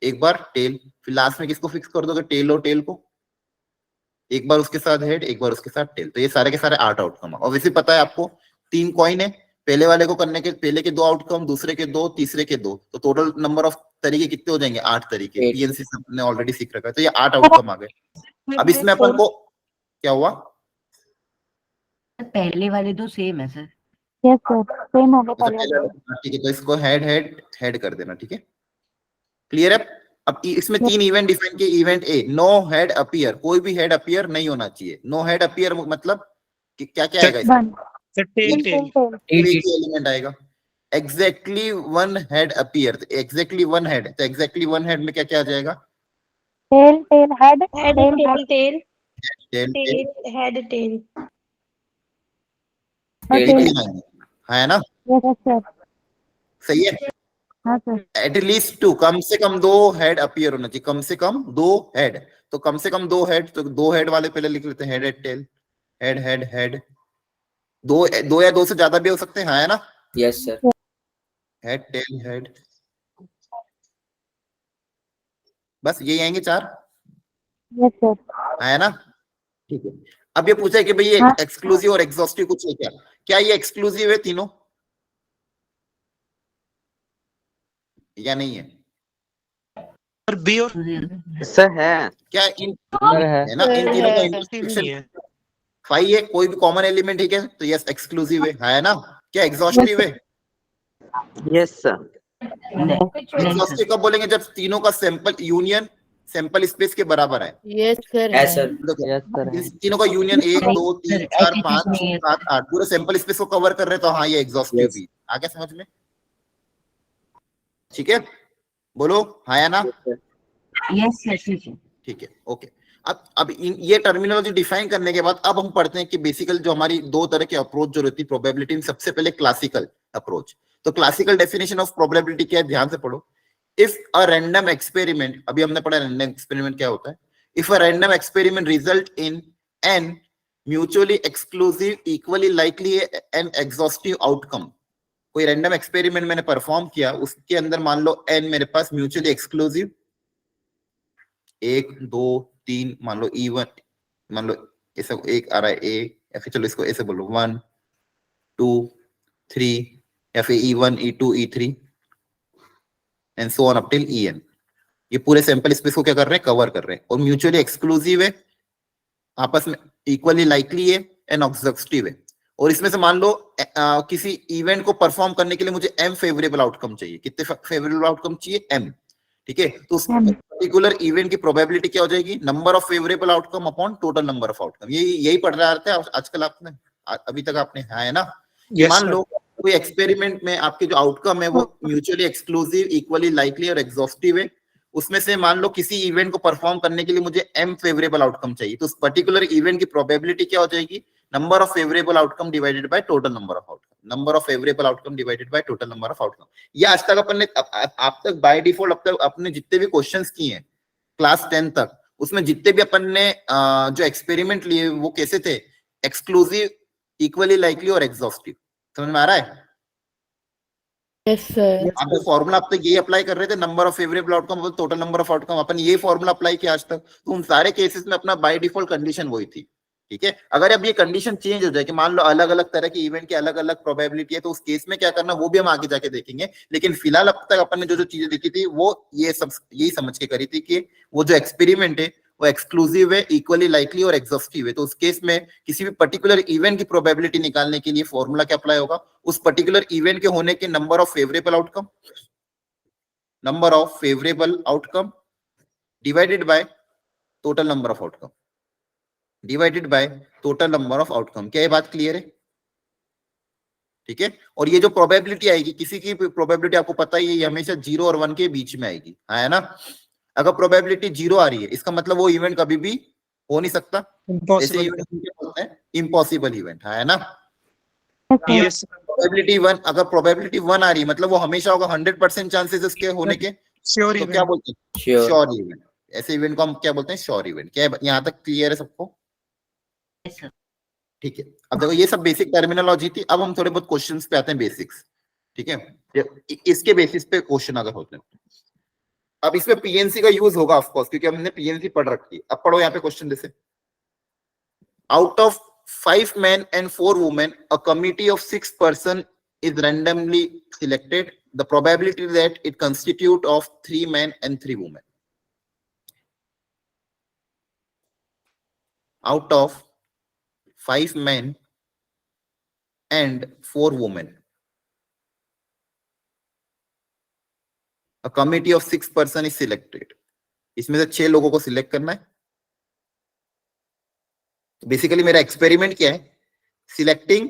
एक बार टेल, फिर लास्ट में किसको फिक्स कर दोगे, टेल और टेल को, एक बार उसके साथ हेड एक बार उसके साथ टेल। तो ये सारे के सारे 8 आउटकम। और वैसे पता है आपको 3 कॉइन है, पहले वाले को करने के पहले के 2 आउटकम, दूसरे के 2, तीसरे के 2, तो टोटल नंबर ऑफ तरीके कितने हो जाएंगे, 8 तरीके। पीएनसी सबने ऑलरेडी सीख रखा है, तो ये 8 आउटकम आ गए। अब इसमें अपन को क्या हुआ, पहले वाले 2 सेम है सर। यस सर, सेम हो गया पहले। ठीक है, तो इसको हेड हेड हेड कर देना। ठीक है, क्लियर है? अब इसमें 3 इवेंट डिफाइन किए। Event A, no head appear, कोई भी हेड अपीयर नहीं होना चाहिए। नो हेड अपीयर मतलब क्या क्या आएगा इसमें, टेल टेल एलिमेंट आएगा। Exactly one head appear, exactly one head, तो एग्जैक्टली वन हेड में क्या क्या आ जाएगा? Tail tail head head, tail tail, tail, tail tail, head, tail. Tail. है ना? Yes sir. सही है। हाँ सर। एटलीस्ट टू, कम से कम 2 हेड अपीयर होना चाहिए, कम से कम 2 हेड। तो कम से कम 2 हेड, तो 2 हेड वाले पहले लिख लेते हैं, head and tail, head head head. 2 या 2 से ज्यादा भी हो सकते हैं, है ना? Yes, sir. Head tail head, बस यही आएंगे 4, यस सर। है ना? ठीक है। अब ये पूछा है कि भाई ये हाँ। एक्सक्लूसिव और एग्जॉस्टिव कुछ है क्या? क्या ये एक्सक्लूसिव है तीनों या नहीं है? और बी और सर है। क्या इन सर है। है ना, इन तीनों का नहीं इंटरसेक्शन है। फाई है, कोई भी कॉमन एलिमेंट ठीक है, तो यस एक्सक्लूसिव है ना? क्या एग्जॉस्टिव है? Yes sir. नहीं सर। एग्जॉस्टिव कब बोलेंगे? जब तीनों का सैंपल यूनियन सैंपल स्पेस के बराबर है। यस सर Yes, है। sir. देखो, यस सर है। इस तीनों का यूनियन 1 नहीं, 2 3 सर, 4 ऐसी 5 चीज नहीं 6 है। 7 8 पूरे सैंपल स्पेस को कवर कर रहे हैं, तो हाँ ये एग्जॉस्टिव Yes. भी आ गया समझ में? ठीक है, बोलो हाँ या ना? यस सर, ठीक है। ठीक है, ओके। अब ये टर्मिनोलॉजी डिफाइन करने के बाद अब हम पढ़ते हैं कि बेसिकल जो हमारी 2 तरह के अप्रोच जो रहती है प्रोबेबिलिटी में, सबसे पहले क्लासिकल अप्रोच। तो क्लासिकल डेफिनेशन ऑफ प्रोबेबिलिटी क्या है, ध्यान से पढ़ो। इफ अ रैंडम एक्सपेरिमेंट, अभी हमने पढ़ा रैंडम एक्सपेरिमेंट क्या होता है। If a random experiment result in an mutually exclusive equally likely and exhaustive outcome. कोई रैंडम एक्सपेरिमेंट मैंने परफॉर्म किया, उसके अंदर मान लो एन मेरे पास म्यूचुअली एक्सक्लूसिव 1 2 3 मान लो E1, मान लो ऐसा एक आ रहा है ए, या फिर चलो इसको ऐसे बोलो 1 2 3, या फिर E1 E2 E3 and so on up till En। ये पूरे सैंपल स्पेस को क्या कर रहे हैं, कवर कर रहे हैं, और म्यूचुअली एक्सक्लूसिव है, आपस में इक्वली लाइकली है एंड एग्जॉस्टिव है। और इसमें से मान लो किसी इवेंट को परफॉर्म करने के लिए मुझे m फेवरेबल आउटकम चाहिए। कितने फेवरेबल आउटकम चाहिए? m। ठीक है, तो उस पर्टिकुलर इवेंट की प्रोबेबिलिटी क्या हो जाएगी? Number of favourable outcome upon total number of outcome. यही पढ़ रहे थे आजकल आपने, अभी तक आपने, है ना? Yes, मान sir. लो कोई एक्सपेरिमेंट में आपके जो आउटकम है वो म्यूचुअली एक्सक्लूसिव इक्वली लाइकली और एग्जॉस्टिव है। उसमें से मान लो किसी इवेंट को परफॉर्म करने के लिए मुझे m फेवरेबल आउटकम चाहिए, तो उस पर्टिकुलर इवेंट की प्रोबेबिलिटी क्या हो जाएगी? Number of favourable outcome divided by total number of outcome. Number of favourable outcome divided by total number of outcome. ये आज तक अपन ने आप तक बाय डिफॉल्ट अब तक अपने जितने भी क्वेश्चंस किए हैं क्लास 10 तक, उसमें जितने भी अपन ने जो एक्सपेरिमेंट लिए वो कैसे थे? एक्सक्लूसिव, इक्वली लाइकली और एग्जॉस्टिव। समझ में आ रहा है? Yes sir. आप जो फॉर्मूला अब तक ये अप्लाई कर रहे थे, number of favourable outcome total number of outcome, अपन ये फॉर्मूला अप्लाई किया आज तक, तो उन सारे केसेस में अपना बाय डिफॉल्ट कंडीशन वही थी। ठीक है, अगर अब ये कंडीशन चेंज हो जाए कि मान लो अलग अलग तरह के इवेंट की अलग अलग प्रोबेबिलिटी है, तो उस केस में क्या करना वो भी हम आगे जाके देखेंगे। लेकिन फिलहाल अब तक अपन ने जो जो चीजें देखी थी वो ये सब यही समझ के करी थी कि वो जो एक्सपेरिमेंट है वो एक्सक्लूसिव है, इक्वली लाइकली और एग्जॉस्टिव है। तो उस केस में किसी भी पर्टिकुलर इवेंट की प्रोबेबिलिटी निकालने के लिए फॉर्मूला क्या अप्लाई होगा? उस पर्टिकुलर इवेंट के होने के number of favourable outcome, number of favourable outcome divided by total number of outcome, divided by total number of outcome. क्या ये बात क्लियर है? ठीक है, और ये जो प्रोबेबिलिटी आएगी, किसी की प्रोबेबिलिटी आपको पता ही है ये हमेशा 0 और 1 के बीच में आएगी, है ना? अगर प्रोबेबिलिटी 0 आ रही है, इसका मतलब वो इवेंट कभी भी हो नहीं सकता। ऐसे इम्पॉसिबल। इवेंट क्या बोलते हैं? इम्पॉसिबल इवेंट, है ना? यस प्रोबेबिलिटी 1, अगर प्रोबेबिलिटी 1 आ रही है मतलब वो हमेशा होगा, 100% चांसेस उसके होने के, श्योर तो क्या बोलते हैं? Sure. Sure event. ऐसे इवेंट को हम क्या बोलते हैं? Sure event. क्या यहाँ तक क्लियर है सबको? Yes sir. ठीक है, अब देखो ये सब बेसिक टर्मिनोलॉजी थी। अब हम थोड़े बहुत क्वेश्चंस पे आते हैं, बेसिक्स। ठीक है, इसके बेसिस पे क्वेश्चन अगर होते हैं, अब इसमें पीएनसी का यूज होगा ऑफ कोर्स, क्योंकि हमने पीएनसी पढ़ रखी है। अब पढ़ो यहाँ पे क्वेश्चन जैसे, out of 5 men and 4 women, a committee of 6 person is randomly selected. The probability that it constitute of 3 men and 3 women. Out of 5 men and 4 women, a committee of 6 person is selected. इसमें से 6 लोगों को select करना है। Basically मेरा experiment क्या है? Selecting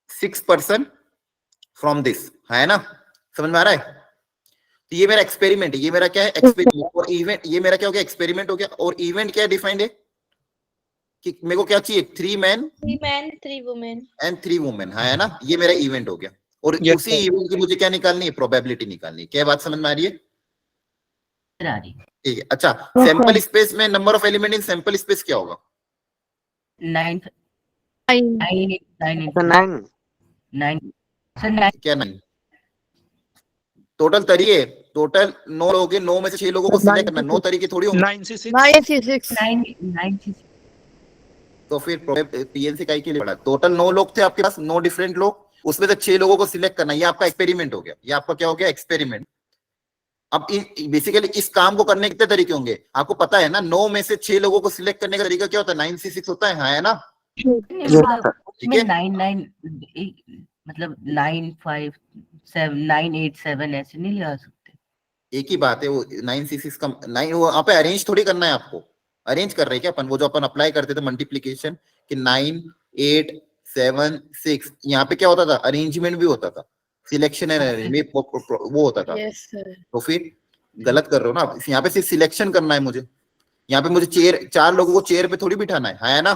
6 person from this, है ना? समझ में आ रहा है? तो ये मेरा एक्सपेरिमेंट है, ये मेरा क्या है एक्सपेरिमेंट, और इवेंट ये मेरा क्या हो गया एक्सपेरिमेंट हो गया, और इवेंट क्या डिफाइंड है कि मेरे को क्या चाहिए 3 men 3 men 3 women and 3 women, है ना? ये मेरा इवेंट हो गया, और Yes, उसी sir. इवेंट की मुझे क्या निकालनी है, प्रोबेबिलिटी निकालनी है। क्या बात समझ में आ रही है? आ रही ठीक है। अच्छा, sir. सैंपल स्पेस में number of element in sample space क्या होगा? 9 9 9 सर 9 9 सर 9 क्या? नहीं, टोटल तरीके, टोटल 9 लोग हैं, 9 में से 6 लोगों को सिलेक्ट करना, 9 तरीके थोड़ी होंगे। 9C6. 96 9 तो फिर पीएनसी का के लिए पड़ा, टोटल 9 लोग थे आपके पास, 9 डिफरेंट लोग, उसमें से 6 लोगों को सिलेक्ट करना, ये आपका एक्सपेरिमेंट हो गया, ये आपका क्या हो गया एक्सपेरिमेंट। अब बेसिकली इस काम को करने के कितने तरीके होंगे आपको पता है ना? 9 में से 6 लोगों को सिलेक्ट करने का तरीका क्या होता है? 9C6 होता है ना? ठीक है, 9 मतलब 9 5 7 9 8 7 ऐसे नहीं लगा सकते। एक ही बात है, वो 9C6 का 9 वो यहाँ पे अरेंज थोड़ी करना है आपको, अरेंज कर रहे हैं क्या अपन? वो जो अपन अप्लाई करते थे मल्टीप्लीकेशन कि 9 8 7 6, यहाँ पे क्या होता था? अरेंजमेंट भी होता था, सिलेक्शन एंड अरेंजमेंट वो होता था। Yes sir. तो फिर गलत कर रहे हो ना, यहाँ पे सिर्फ सिलेक्शन करना है मुझे, यहाँ पे मुझे चेयर 4 लोगों को चेयर पे थोड़ी बिठाना है ना?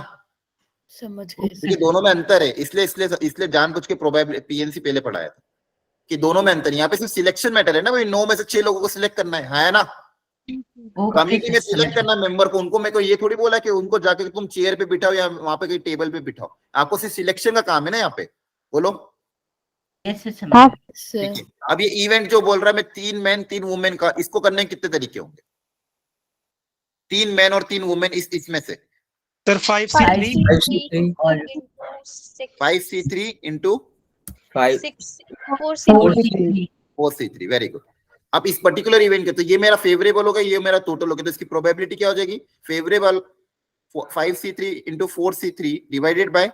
समझ गए क्योंकि सर। दोनों में अंतर है, इसलिए जानबूझ के प्रोबेबिलिटी पीएनसी पहले पढ़ाया था कि दोनों में अंतर है। यहाँ पे सिर्फ सिलेक्शन मैटर है ना भाई, 9 में से 6 लोगों को सिलेक्ट करना है ना? कमिटी में सिलेक्ट करना मेंबर को, उनको मेरे को ये थोड़ी बोला कि उनको जाके तुम चेयर पे बिठाओ या वहां पे कहीं टेबल पे बिठाओ, आपको सिर्फ सिलेक्शन का काम है ना यहाँ पे। बोलो। ऐसे हाँ समझ सर। ठीक है, अब ये इवेंट जो बोल रहा है मैं 3 मैन 3 वुमेन का, इसको करने के कितने तरीके होंगे? 3 मैन और 3 वुमेन इसमें से Sir 5C3. और 5C3 into 5 4C3 4C3, very good. अब इस पर्टिकुलर इवेंट के, तो ये मेरा फेवरेबल होगा, ये मेरा टोटल होगा, तो इसकी प्रोबेबिलिटी क्या हो जाएगी? Favourable 5C3 into 4C3 divided by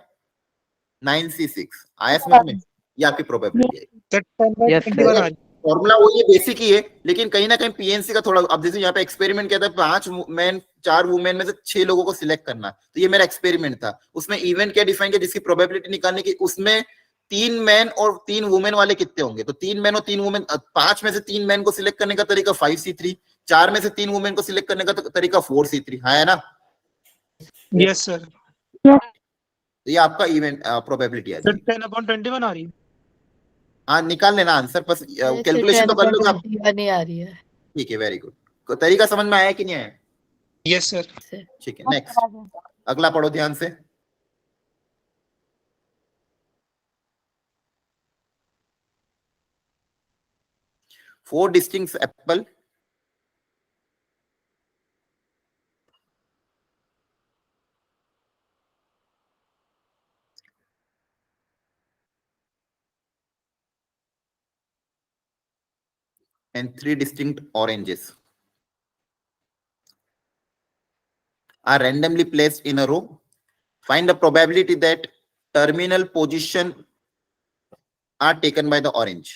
9C6। आया समझ में? ये आपकी प्रोबेबिलिटी है। Sir 10/21 आ रही. फॉर्मूला वो ये बेसिक ही है, लेकिन कहीं ना कहीं पीएनसी का थोड़ा, अब जैसे यहाँ पे एक्सपेरिमेंट कहता है 5 मैन 4 वुमेन में से 6 लोगों को सिलेक्ट करना, तो ये मेरा एक्सपेरिमेंट था। उसमें इवेंट क्या डिफाइन किया जिसकी प्रोबेबिलिटी निकालने की, उसमें 3 मैन और 3 वुमेन वाले कितने होंगे? तो 3 मैन और 3 वुमेन, 5 में से 3 मैन को सिलेक्ट करने का तरीका 5C3, 4 में से 3 वुमेन को सिलेक्ट करने का तरीका 4C3, है ना? Yes sir. ये आपका इवेंट प्रोबेबिलिटी है। Sir 10/21 आ रही. हाँ, निकाल लेना आंसर, बस कैलकुलेशन तो कर लो आप। नहीं आ रही है। ठीक है, वेरी गुड। तरीका समझ में आया कि नहीं आया? Yes sir. ठीक है, नेक्स्ट अगला पढ़ो ध्यान से। Four distinct apple and 3 distinct oranges are randomly placed in a row. Find the probability that terminal position are taken by the orange.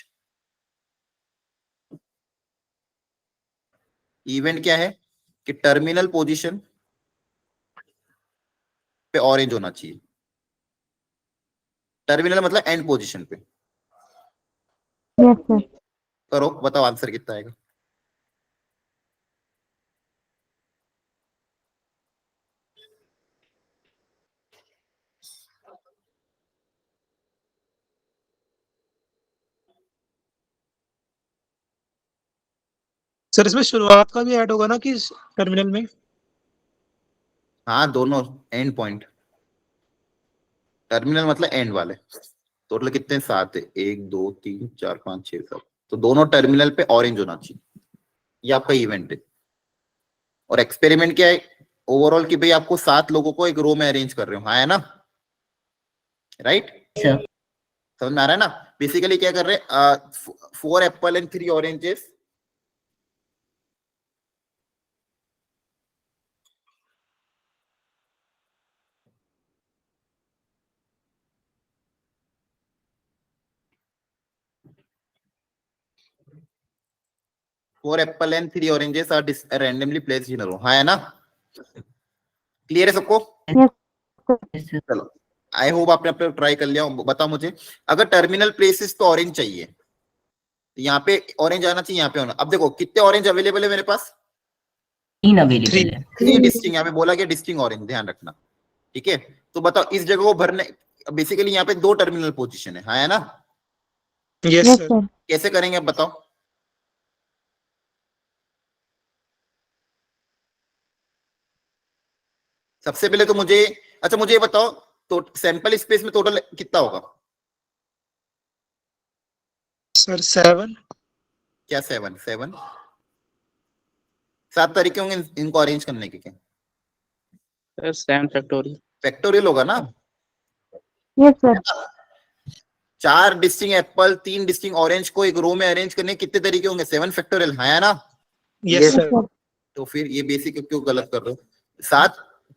Event क्या है कि टर्मिनल पोजीशन पे ऑरेंज होना चाहिए। टर्मिनल मतलब एंड पोजीशन पे। Yes sir. करो, बताओ आंसर कितना आएगा? सर इसमें शुरुआत का भी ऐड होगा ना कि टर्मिनल में? हाँ, दोनों एंड पॉइंट। टर्मिनल मतलब एंड वाले। टोटल कितने? 7 है, 1 2 3 4 5 6 7, तो दोनों टर्मिनल पे ऑरेंज होना चाहिए। ये आपका इवेंट है। और एक्सपेरिमेंट क्या है ओवरऑल कि भाई आपको 7 लोगों को एक रो में अरेंज कर रहे हो, हाँ है ना? राइट, समझ में आ रहा है ना? बेसिकली क्या कर रहे हैं, 4 apple and 3 oranges, four apple and 3 oranges are randomly placed in a row, हाँ है ना? क्लियर है सबको? Yes sir. चलो आई होप आपने अपने ट्राई कर लिया हो। बताओ मुझे, अगर टर्मिनल प्लेसेस पे ऑरेंज चाहिए तो यहाँ पे ऑरेंज आना चाहिए, यहाँ पे होना। अब देखो कितने ऑरेंज अवेलेबल है मेरे पास, 3 अवेलेबल है। 3 डिस्टिंग, यहाँ पे बोला गया डिस्टिंग ऑरेंज, ध्यान रखना, ठीक है। तो बताओ इस जगह को भरने, बेसिकली यहाँ पे 2 टर्मिनल पोजीशन है, हाँ है ना। Yes Yes, sir. sir. कैसे करेंगे अब बताओ। सबसे पहले तो मुझे, अच्छा मुझे ये बताओ, तो सैंपल स्पेस में टोटल कितना होगा। सर 7। क्या 7 7 तरीके होंगे इनको अरेंज करने के, क्या सर 7 फैक्टोरियल। फैक्टोरियल होगा ना। Yes, sir. 4 distinct apple, 3 distinct orange को एक रो में अरेंज करने के कितने तरीके होंगे, 7 फैक्टोरियल, है ना। Yes Yes, sir. Sir. तो फिर ये बेसिक क्यों गलत कर रहे हो।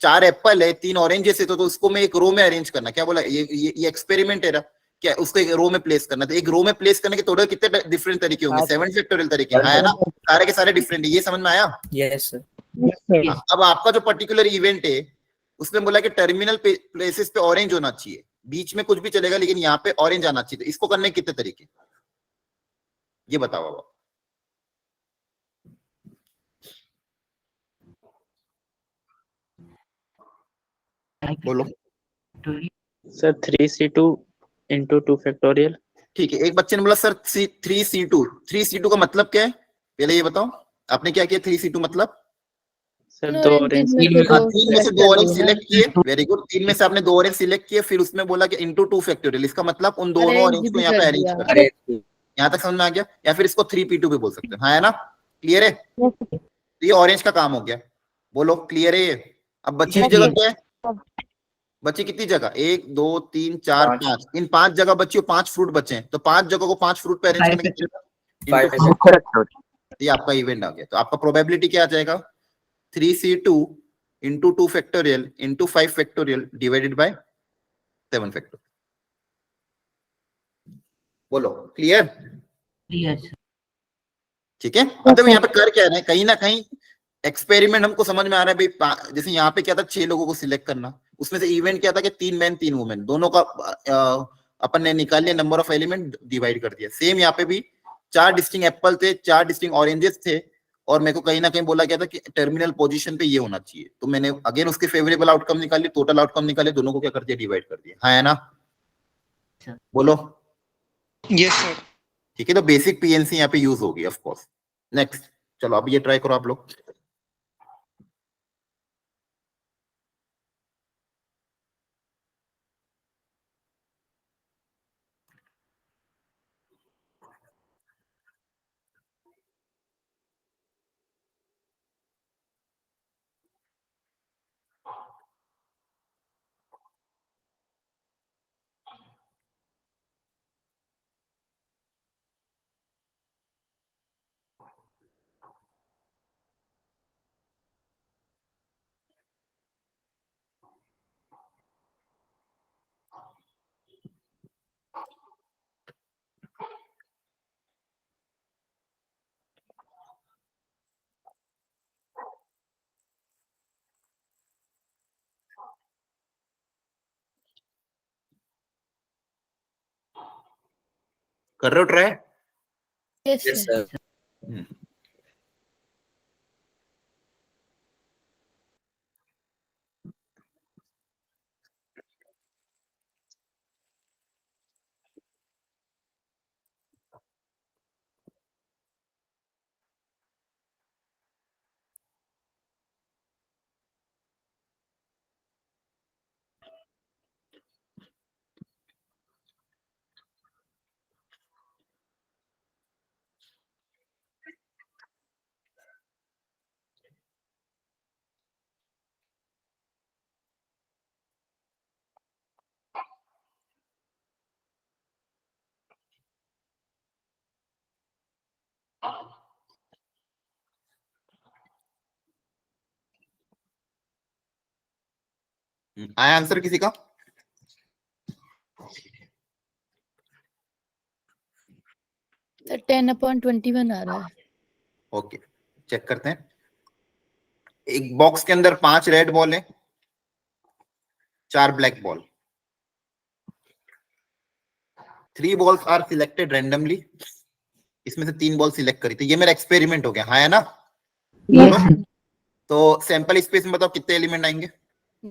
4 एप्पल है, 3 ऑरेंजेस है, तो उसको मैं एक रो में अरेंज करना, क्या बोला, ये एक्सपेरिमेंट है क्या, उसको एक रो में प्लेस करना। तो एक रो में प्लेस करने के टोटल कितने डिफरेंट तरीके होंगे, 7 फैक्टोरियल तरीके, है ना। सारे के सारे डिफरेंट है, ये समझ में आया। Yes, sir. Yes sir. Yes. अब आपका जो पर्टिकुलर इवेंट है उसमें बोला कि टर्मिनल प्लेसेस पे ऑरेंज होना चाहिए, बीच में कुछ भी चलेगा लेकिन यहाँ पे ऑरेंज आना चाहिए। तो इसको करने के कितने तरीके, ये बताओ अब। बोलो। Sir 3C2 into 2 factorial. ठीक है, एक बच्चे ने बोला सर 3C2 का मतलब क्या है, पहले ये बताओ। आपने क्या किया 3C2 मतलब। Sir No, 2 orange orange. में से हाँ, दो 3 में से select 2 कर ऑरेंज लो ना। सिलेक्ट किए, वेरी गुड। 3 में से आपने 2 ऑरेंज सिलेक्ट किए, फिर उसमें बोला कि इंटू 2 फैक्टोरियल, इसका मतलब उन दोनों Arrange ऑरेंज को भी यहाँ पे कर अरेंज दिया। कर। अरे यहाँ तक समझ में आ गया, या फिर इसको 3P2 भी बोल सकते हैं, हाँ है ना। क्लियर है, Yes, sir. तो ये ऑरेंज का काम हो गया। बोलो क्लियर है ये। अब बची हुई Yes, जगह yes. क्या है, बची कितनी जगह, 1 2 3 4 5, इन 5 जगह बची और 5 फ्रूट बचे हैं, तो 5 जगह को 5 फ्रूट पे अरेंज Five करने के Five into फैक्टोरियल। ये आपका इवेंट आ गया। तो आपका प्रोबेबिलिटी क्या आ जाएगा, 3C2 into 2 factorial into 5 factorial divided by 7 factorial. बोलो क्लियर। Yes. ठीक है, अब देखो यहाँ पे कर क्या रहे हैं, कहीं ना कहीं एक्सपेरिमेंट हमको समझ में आ रहा है भाई। जैसे यहाँ पे क्या था, 6 लोगों को सिलेक्ट करना, उसमें से इवेंट क्या था कि 3 मैन 3 वुमेन, दोनों का अपन ने निकाल लिया, नंबर ऑफ एलिमेंट डिवाइड कर दिया। सेम यहाँ पे भी 4 डिस्टिंग एप्पल थे, 4 डिस्टिंग ऑरेंजेस थे, और मेरे को कहीं ना कहीं बोला गया था कि टर्मिनल पोजीशन पे ये होना चाहिए। तो मैंने अगेन उसके फेवरेबल आउटकम निकाली, टोटल आउटकम निकाले, दोनों को क्या कर दिया, डिवाइड कर दिया, हाँ है ना। बोलो। Yes sir. ठीक है, तो बेसिक पीएनसी यहाँ पे यूज होगी ऑफ कोर्स। नेक्स्ट, चलो अब ये ट्राई करो आप लोग। कर रहे हो try. Yes, Yes, sir. sir. आया आंसर किसी का। तो 10/21 आ रहा है। ओके, चेक करते हैं। एक बॉक्स के अंदर 5 रेड बॉल है, 4 black ball. 3 balls are selected randomly, इसमें से 3 बॉल सिलेक्ट करी थी, ये मेरा एक्सपेरिमेंट हो गया, हाँ है ना? Yes, sir. तो सैंपल स्पेस में बताओ कितने एलिमेंट आएंगे?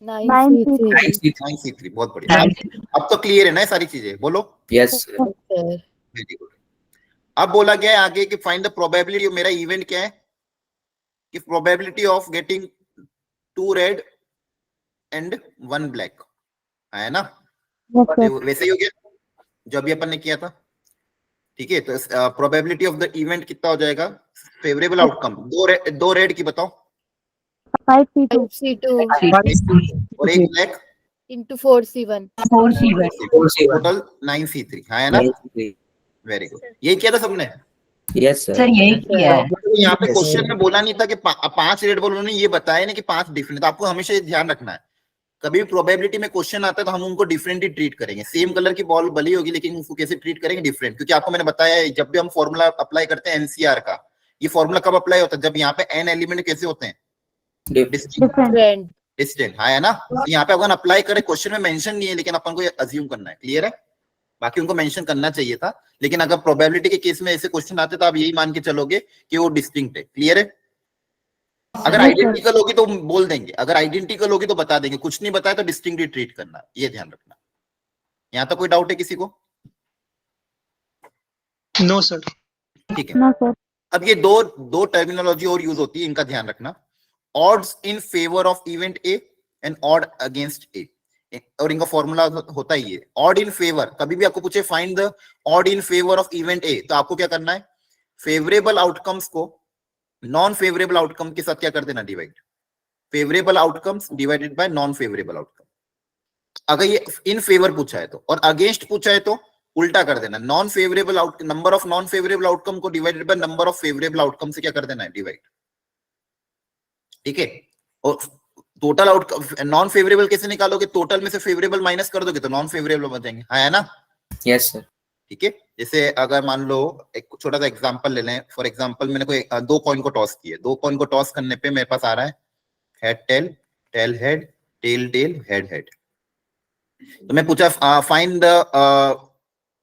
9C3 9C3, बहुत बढ़िया। अब तो क्लियर है ना ये सारी चीजें, बोलो। Yes, sir. sir. Very good. अब बोला गया है आगे कि फाइंड द प्रोबेबिलिटी, मेरा इवेंट क्या है कि probability of getting 2 red and 1 black, है ना? Yes, sir. वैसे ही हो गया जो अभी अपन ने किया था, ठीक है? तो प्रोबेबिलिटी ऑफ द इवेंट कितना हो जाएगा? फेवरेबल आउटकम, दो रेड की बताओ 5C2. 5C2 और एक black, into 4C1 4C1. Total 9C3, है ना? वेरी गुड, यही किया था सबने। Yes, sir. Sir, यही किया है. तो यहाँ पे क्वेश्चन में बोला नहीं था कि 5 रेड बॉल, उन्होंने ये बताया नहीं कि 5 डिफरेंट, तो आपको हमेशा ये ध्यान रखना है, कभी भी प्रोबेबिलिटी में क्वेश्चन आता है तो हम उनको डिफरेंटली ट्रीट करेंगे। सेम कलर की बॉल भली होगी लेकिन उसको कैसे ट्रीट करेंगे? डिफरेंट, क्योंकि आपको मैंने बताया है जब भी हम फॉर्मूला अप्लाई करते हैं एनसीआर का, ये फॉर्मूला कब अप्लाई होता है? जब यहाँ पे n एलिमेंट कैसे होते हैं? Different. Friend डिस्टेंट, है ना? तो यहाँ पे अगर अप्लाई करें, क्वेश्चन में मेंशन नहीं है लेकिन अपन को ये अज्यूम करना है, क्लियर है? बाकी उनको मेंशन करना चाहिए था, लेकिन अगर प्रोबेबिलिटी के केस में ऐसे क्वेश्चन आते तो आप यही मान के चलोगे कि वो डिस्टिंक्ट है, क्लियर है? अगर आइडेंटिकल होगी तो बोल देंगे, अगर आइडेंटिकल होगी तो बता देंगे, कुछ नहीं बताया तो डिस्टिंक्टली ट्रीट करना, ये ध्यान रखना। यहाँ तक कोई डाउट है किसी को? No sir. ठीक है। No, sir. अब ये दो टर्मिनोलॉजी और यूज होती है, इनका ध्यान रखना। Odds in favour of event A and odd against A, और इनका फॉर्मूला होता ही है ऑड इन फेवर। कभी भी आपको पूछे find the odd in favour of event ए, तो आपको क्या करना है? फेवरेबल आउटकम्स को नॉन फेवरेबल आउटकम के साथ क्या कर देना? Divide. Favourable outcomes divided by non favourable outcome. अगर ये इन फेवर पूछा है तो, और अगेंस्ट पूछा है तो उल्टा कर देना, non favourable out number of non favourable outcome को divided by number of favourable outcome से क्या कर देना है? डिवाइड, ठीक है? और टोटल आउटकम नॉन फेवरेबल कैसे निकालोगे? टोटल में से फेवरेबल माइनस कर दोगे तो नॉन फेवरेबल बन जाएंगे, है ना? Yes, sir. ठीक है। जैसे अगर मान लो एक छोटा सा एग्जांपल ले लें, फॉर एग्जांपल मैंने कोई 2 कॉइन को टॉस किए, 2 कॉइन को टॉस करने पे मेरे पास आ रहा है head tail, tail head, tail tail, head head. तो मैं पूछा find the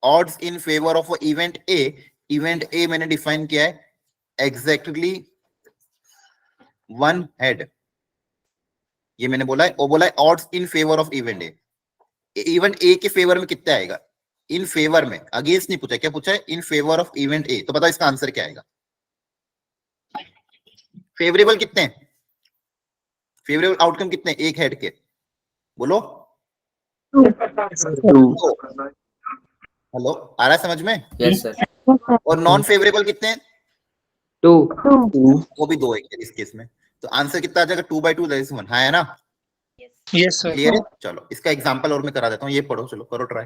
odds in favour of event A. Event A मैंने डिफाइन किया है एग्जैक्टली 1 हेड, ये मैंने बोला है। और बोला है odds in favour of event A, event ए के फेवर में कितना आएगा? इन फेवर में, अगेंस्ट नहीं पूछा, क्या पूछा है? इन फेवर ऑफ इवेंट ए। तो बताओ इसका आंसर क्या आएगा? फेवरेबल कितने हैं? फेवरेबल आउटकम कितने? एक हेड के, बोलो। हेलो, आ रहा है समझ में? Yes, sir. Yes, sir. और नॉन फेवरेबल कितने हैं? 2. 2. वो भी 2 है इस केस में। तो आंसर कितना आ जाएगा? 2/2 दैट इज 1, है ना? Yes sir. क्लियर है? चलो इसका एग्जांपल और मैं करा देता हूँ, ये पढ़ो, चलो करो ट्राई।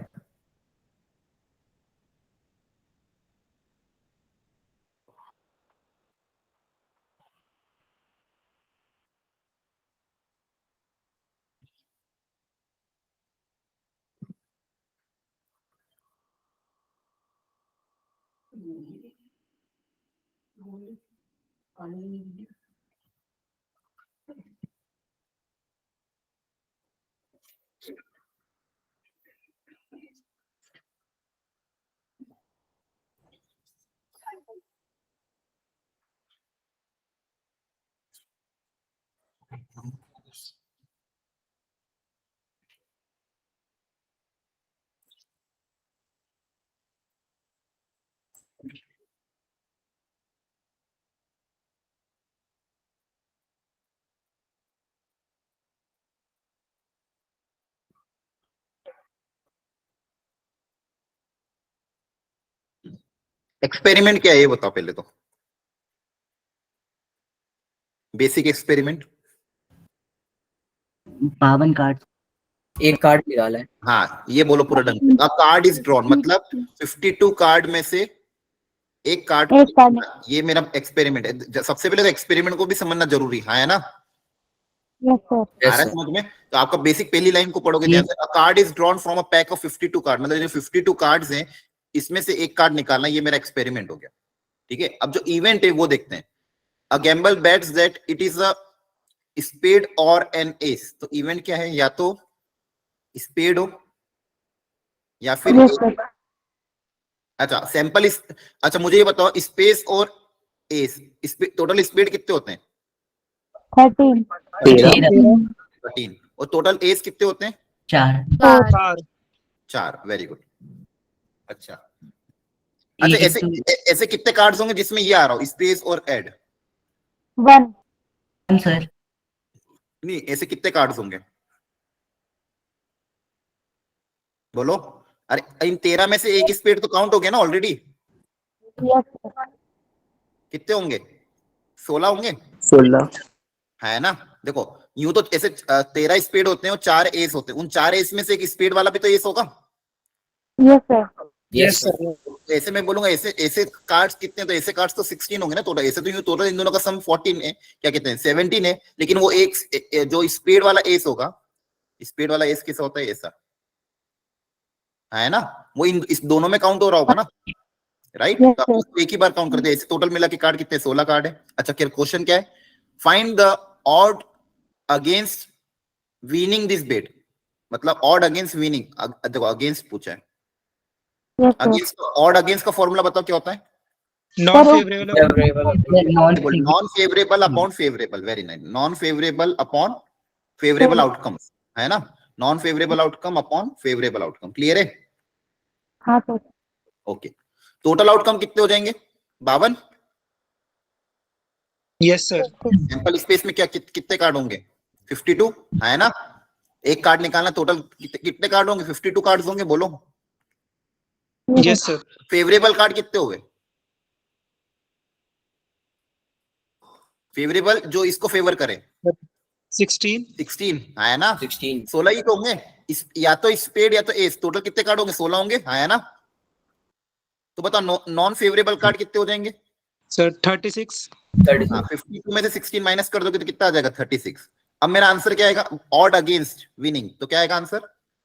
एक्सपेरिमेंट क्या है ये बताओ पहले तो, बेसिक एक्सपेरिमेंट। पावन कार्ड. एक कार्ड निकाला है. हाँ ये बोलो पूरा ढंग से। कार्ड इज ड्रॉन मतलब 52 कार्ड में से एक कार्ड, एक कार्ड. ये मेरा एक्सपेरिमेंट है। सबसे पहले तो एक्सपेरिमेंट को भी समझना जरूरी है ना? Yes, sir. आ Yes, रहा है sir. समझ में? तो आपका बेसिक पहली लाइन को पढ़ोगे ध्यान से, अ card is drawn from a pack of 52 card, मतलब जो 52 कार्ड्स हैं इसमें से एक कार्ड निकालना, ये मेरा एक्सपेरिमेंट हो गया। ठीक है, अब जो इवेंट है वो देखते हैं। A gamble bets that it is a spade or an ace. तो इवेंट क्या है? या तो स्पेड हो या फिर Yes, sir. अच्छा सैंपल इस, अच्छा मुझे ये बताओ स्पेस और एस, टोटल स्पीड कितने होते हैं? 13 13। और टोटल एस कितने होते हैं? 4 4 4 4। Very good. अच्छा अच्छा, ऐसे ऐसे कितने कार्ड्स होंगे जिसमें ये आ रहा हो स्पेस और ऐड? 1 सर नहीं, ऐसे कितने कार्ड्स होंगे बोलो? अरे इन 13 में से एक स्पेड तो काउंट हो गया ना ऑलरेडी। yes sir कितने होंगे? 16 होंगे 16 है ना। देखो यूं तो ऐसे 13 स्पेड होते हैं और 4 एस होते हैं, उन 4 एस में से एक स्पेड वाला भी तो एस होगा। yes sir yes sir. तो ऐसे मैं बोलूंगा ऐसे ऐसे कार्ड्स कितने, तो ऐसे कार्ड्स तो 16 होंगे ना टोटल। ऐसे तो यूं टोटल इन दोनों का सम 14 है, क्या कहते हैं 17 है, लेकिन वो एक जो स्पेड वाला एस होगा, स्पेड वाला एस कैसा होता है? ऐसा है ना, वो इस दोनों में काउंट हो रहा होगा ना, राइट। Yes, तो आप उसको एक ही बार काउंट करते हैं। टोटल मिला के कार्ड कितने? 16 कार्ड है। अच्छा क्वेश्चन क्या है? Find the odd against winning this bet, मतलब ऑड अगेंस्ट विनिंग। देखो अगेंस्ट पूछा है, yes sir against odd against का फॉर्मूला बताओ क्या होता है? Non favourable non favourable upon favourable. Very nice. Non favourable upon favourable outcomes, है ना। Non favourable outcome upon favourable outcome. Clear है? हाँ सर ओके। टोटल आउटकम कितने हो जाएंगे? 52। Yes sir. सैंपल स्पेस में क्या कितने कार्ड होंगे? 52 है ना। एक कार्ड निकालना, टोटल कितने कार्ड होंगे? 52 कार्ड्स होंगे, बोलो। Yes sir. फेवरेबल कार्ड कितने हो गए? फेवरेबल जो इसको फेवर करे 16 16 है ना। 16 16 ही तो होंगे या तो स्पेड या तो एस। टोटल कितने कार्ड होंगे? 16 होंगे, है ना। तो बताओ नॉन फेवरेबल कार्ड कितने हो जाएंगे? सर 36 हाँ, 52 में से 16 माइनस कर दोगे तो कितना आ जाएगा? 36। अब मेरा आंसर क्या आएगा? Odd against winning. तो क्या आएगा आंसर?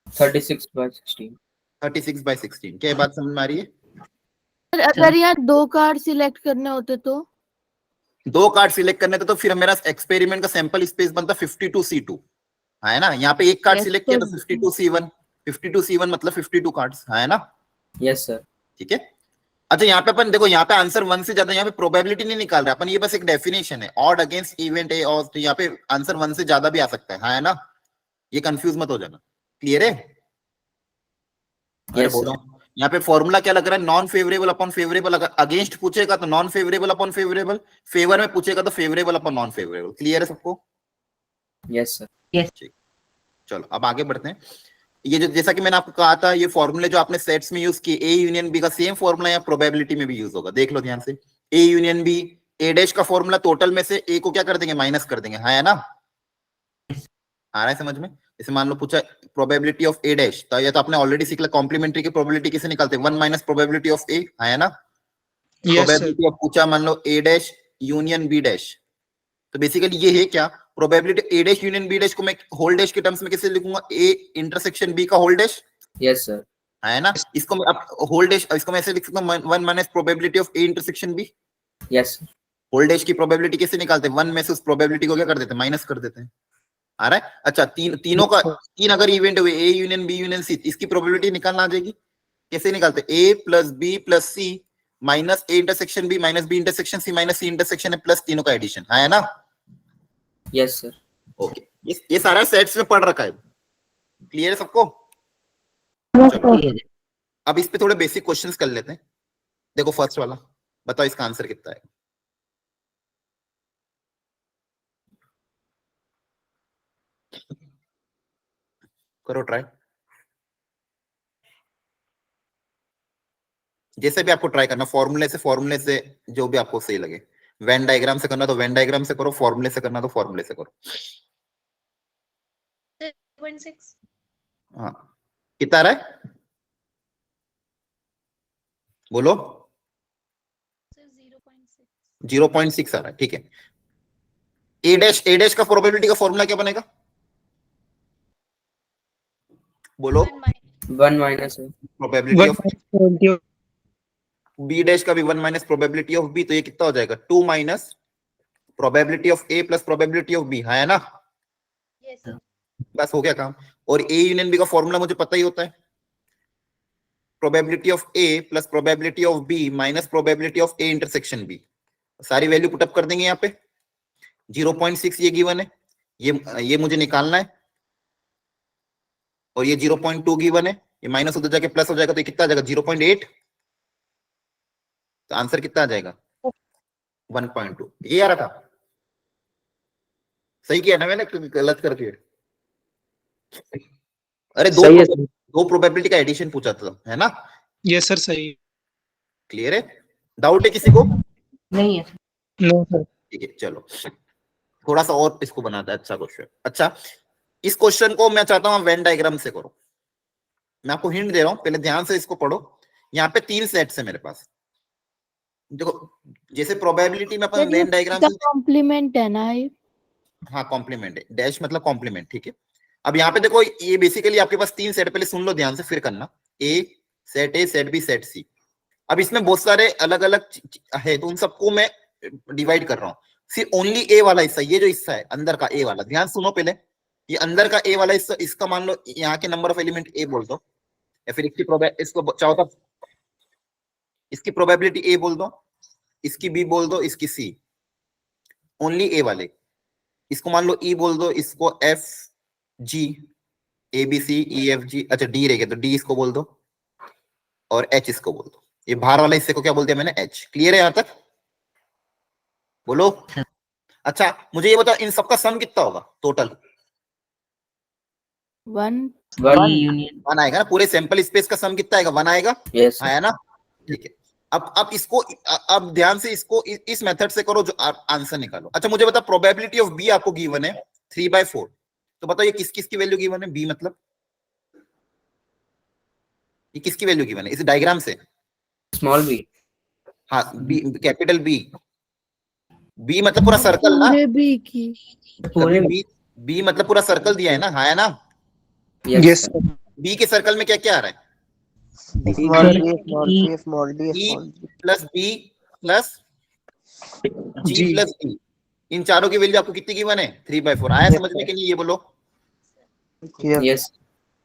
36/16 36/16। क्या ये बात समझ में आ रही है? अगर यहाँ 2 कार्ड सिलेक्ट करने होते तो? 2 कार्ड सिलेक्ट करने थे तो फिर मेरा एक्सपेरिमेंट का सैंपल स्पेस बनता 52C2, है ना। यहाँ पे एक कार्ड Yes, सिलेक्ट किया तो sir. 52C1। 52C1 मतलब 52 कार्ड्स, है ना। Yes sir. ठीक है। अच्छा यहाँ पे अपन देखो, यहाँ पे आंसर 1 से ज्यादा, यहाँ पे प्रोबेबिलिटी नहीं निकाल रहे अपन, ये बस एक डेफिनेशन है ऑड अगेंस्ट इवेंट है। और तो यहाँ पे आंसर 1 से ज्यादा भी आ सकता है ना। ये कंफ्यूज मत हो जाना। क्लियर है? Yes, बोल रहा हूँ यहाँ पे फॉर्मूला क्या लग रहा है? Non favourable upon favourable. अगर अगेंस्ट पूछेगा तो non favourable upon favourable, favour में पूछेगा तो favourable upon non favourable. Clear है सबको? Yes sir. चलो अब आगे बढ़ते हैं। ये जो जैसा कि मैंने आपको कहा था, ये फॉर्मूले जो आपने सेट्स में यूज किए, ए यूनियन बी का सेम फॉर्मूला यहाँ प्रोबेबिलिटी में भी यूज होगा। देख लो ध्यान से, A union B, A dash का फॉर्मूला टोटल में से ए को क्या कर देंगे? माइनस कर देंगे, है ना। आ रहा है समझ में? जैसे मान लो पूछा प्रोबेबिलिटी ऑफ ए डैश, तो ये तो आपने ऑलरेडी सीख लिया, कॉम्प्लीमेंट्री की प्रोबेबिलिटी कैसे निकालते हैं? 1 माइनस प्रोबेबिलिटी ऑफ ए, है ना। Yes sir. प्रोबेबिलिटी ऑफ पूछा मान लो A dash union B dash, तो बेसिकली ये है क्या? Probability A dash union B dash को मैं होल डैश के टर्म्स में कैसे लिखूंगा? ए इंटरसेक्शन बी का होल डैश, यस सर। है ना। इसको मैं अब होल डैश, इसको मैं ऐसे लिख सकता हूं 1 minus probability of A intersection B. Yes whole dash की प्रोबेबिलिटी कैसे निकालते हैं? 1 में से उस प्रोबेबिलिटी को क्या कर देते हैं? माइनस कर देते हैं। आ रहा है? अच्छा तीनों का 3 अगर इवेंट हुए A union B union C, इसकी प्रोबेबिलिटी निकालना आ जाएगी। कैसे निकालते हैं? A plus B plus C minus A intersection B minus B intersection C minus C intersection है प्लस तीनों का एडिशन, है ना। Yes sir. ओके, ये सारा सेट्स में पढ़ रखा है। क्लियर है सबको? yes sir अब इस पे थोड़े बेसिक क्वेश्चंस कर लेते हैं। देखो फर्स्ट वाला, बताओ इसका आंसर कितना है? करो ट्राई, जैसे भी आपको ट्राई करना, फॉर्मूले से जो भी आपको सही लगे। वेन डायग्राम से करना तो वेन डायग्राम से करो, फॉर्मूले से करना तो फॉर्मूले से करो। 0.6 हाँ, कितना आ रहा है बोलो? 0.6 आ रहा है, ठीक है। ए डैश का प्रोबेबिलिटी का फॉर्मूला क्या बनेगा बोलो? 1 minus probability of B dash का भी 1 माइनस प्रोबेबिलिटी ऑफ बी, तो ये कितना हो जाएगा? 2 minus probability of A plus probability of B, है ना। yes बस हो गया काम। और ए यूनियन बी का फॉर्मूला मुझे पता ही होता है, probability of A plus probability of B minus probability of A intersection B, सारी वैल्यू पुटअप कर देंगे यहाँ पे। 0.6 ये गिवन है, ये मुझे निकालना है, और ये 0.2 गिवन है, ये माइनस उधर जाके प्लस हो जाएगा तो ये कितना आ जाएगा 0.8, तो आंसर कितना आ जाएगा 1.2। ये आ रहा था, सही किया ना मैंने, गलत करके? अरे सही है, दो प्रोबेबिलिटी का एडिशन पूछा था, है ना? यस सर सही। क्लियर है? डाउट है किसी को? नहीं है। No sir. ठीक है, चलो थोड़ा सा और इसको बनाता है अच्छा क्वेश्चन। अच्छा, इस क्वेश्चन को मैं चाहता हूं वेन डायग्राम से करो। मैं आपको हिंट दे रहा हूं, पहले ध्यान से इसको पढ़ो। यहाँ पे 3 सेट्स है मेरे पास। देखो, जैसे प्रोबेबिलिटी में अपन वेन डायग्राम से, कॉम्प्लीमेंट है ना ये? हाँ कॉम्प्लीमेंट है, डैश मतलब कॉम्प्लीमेंट, ठीक है। अब यहाँ पे देखो, ये बेसिकली आपके पास 3 सेट, पहले सुन लो ध्यान से फिर करना। ए, सेट बी, सेट सी। अब इसमें बहुत सारे अलग अलग है, तो उन सबको मैं डिवाइड कर रहा हूँ। सिर्फ ओनली ए वाला हिस्सा, ये जो हिस्सा है अंदर का ए वाला, ध्यान सुनो पहले। ये अंदर का ए वाला हिस्सा, इसका मान लो यहाँ के नंबर ऑफ एलिमेंट ए बोल दो, या फिर इसको चाहो तो इसकी प्रोबेबिलिटी ए बोल दो, इसकी बी बोल दो, इसकी सी। ओनली ए वाले, इसको मान लो ई बोल दो, इसको F G, A B C E F G, अच्छा डी रह गया तो डी इसको बोल दो, और एच इसको बोल दो। ये बाहर वाले हिस्से को क्या बोल दिया मैंने? एच। क्लियर है यहां तक? बोलो। अच्छा, मुझे ये बताओ, इन सबका सम कितना होगा टोटल? 1 यूनियन 1 आएगा ना? पूरे सैंपल स्पेस का सम कितना आएगा? 1 आएगा, yes आया ना? ठीक है। अब इसको, अब ध्यान से इसको इस मेथड से करो जो आंसर निकालो। अच्छा, मुझे बता, प्रोबेबिलिटी ऑफ बी आपको गिवन है 3/4, तो बताओ ये किस किस की वैल्यू गिवन है? बी मतलब ये किसकी वैल्यू गिवन है इस डायग्राम से? small b हाँ, बी, कैपिटल बी। बी मतलब पूरा सर्कल ना? पूरे बी की। पूरे बी मतलब पूरा सर्कल दिया है ना? हाँ है ना? Yes sir. बी के सर्कल में क्या क्या आ रहा है? ई प्लस बी प्लस जी प्लस ई। इन चारों की वैल्यू आपको कितनी गिवन है? 3/4। आया समझ में कि नहीं? ये बोलो। yes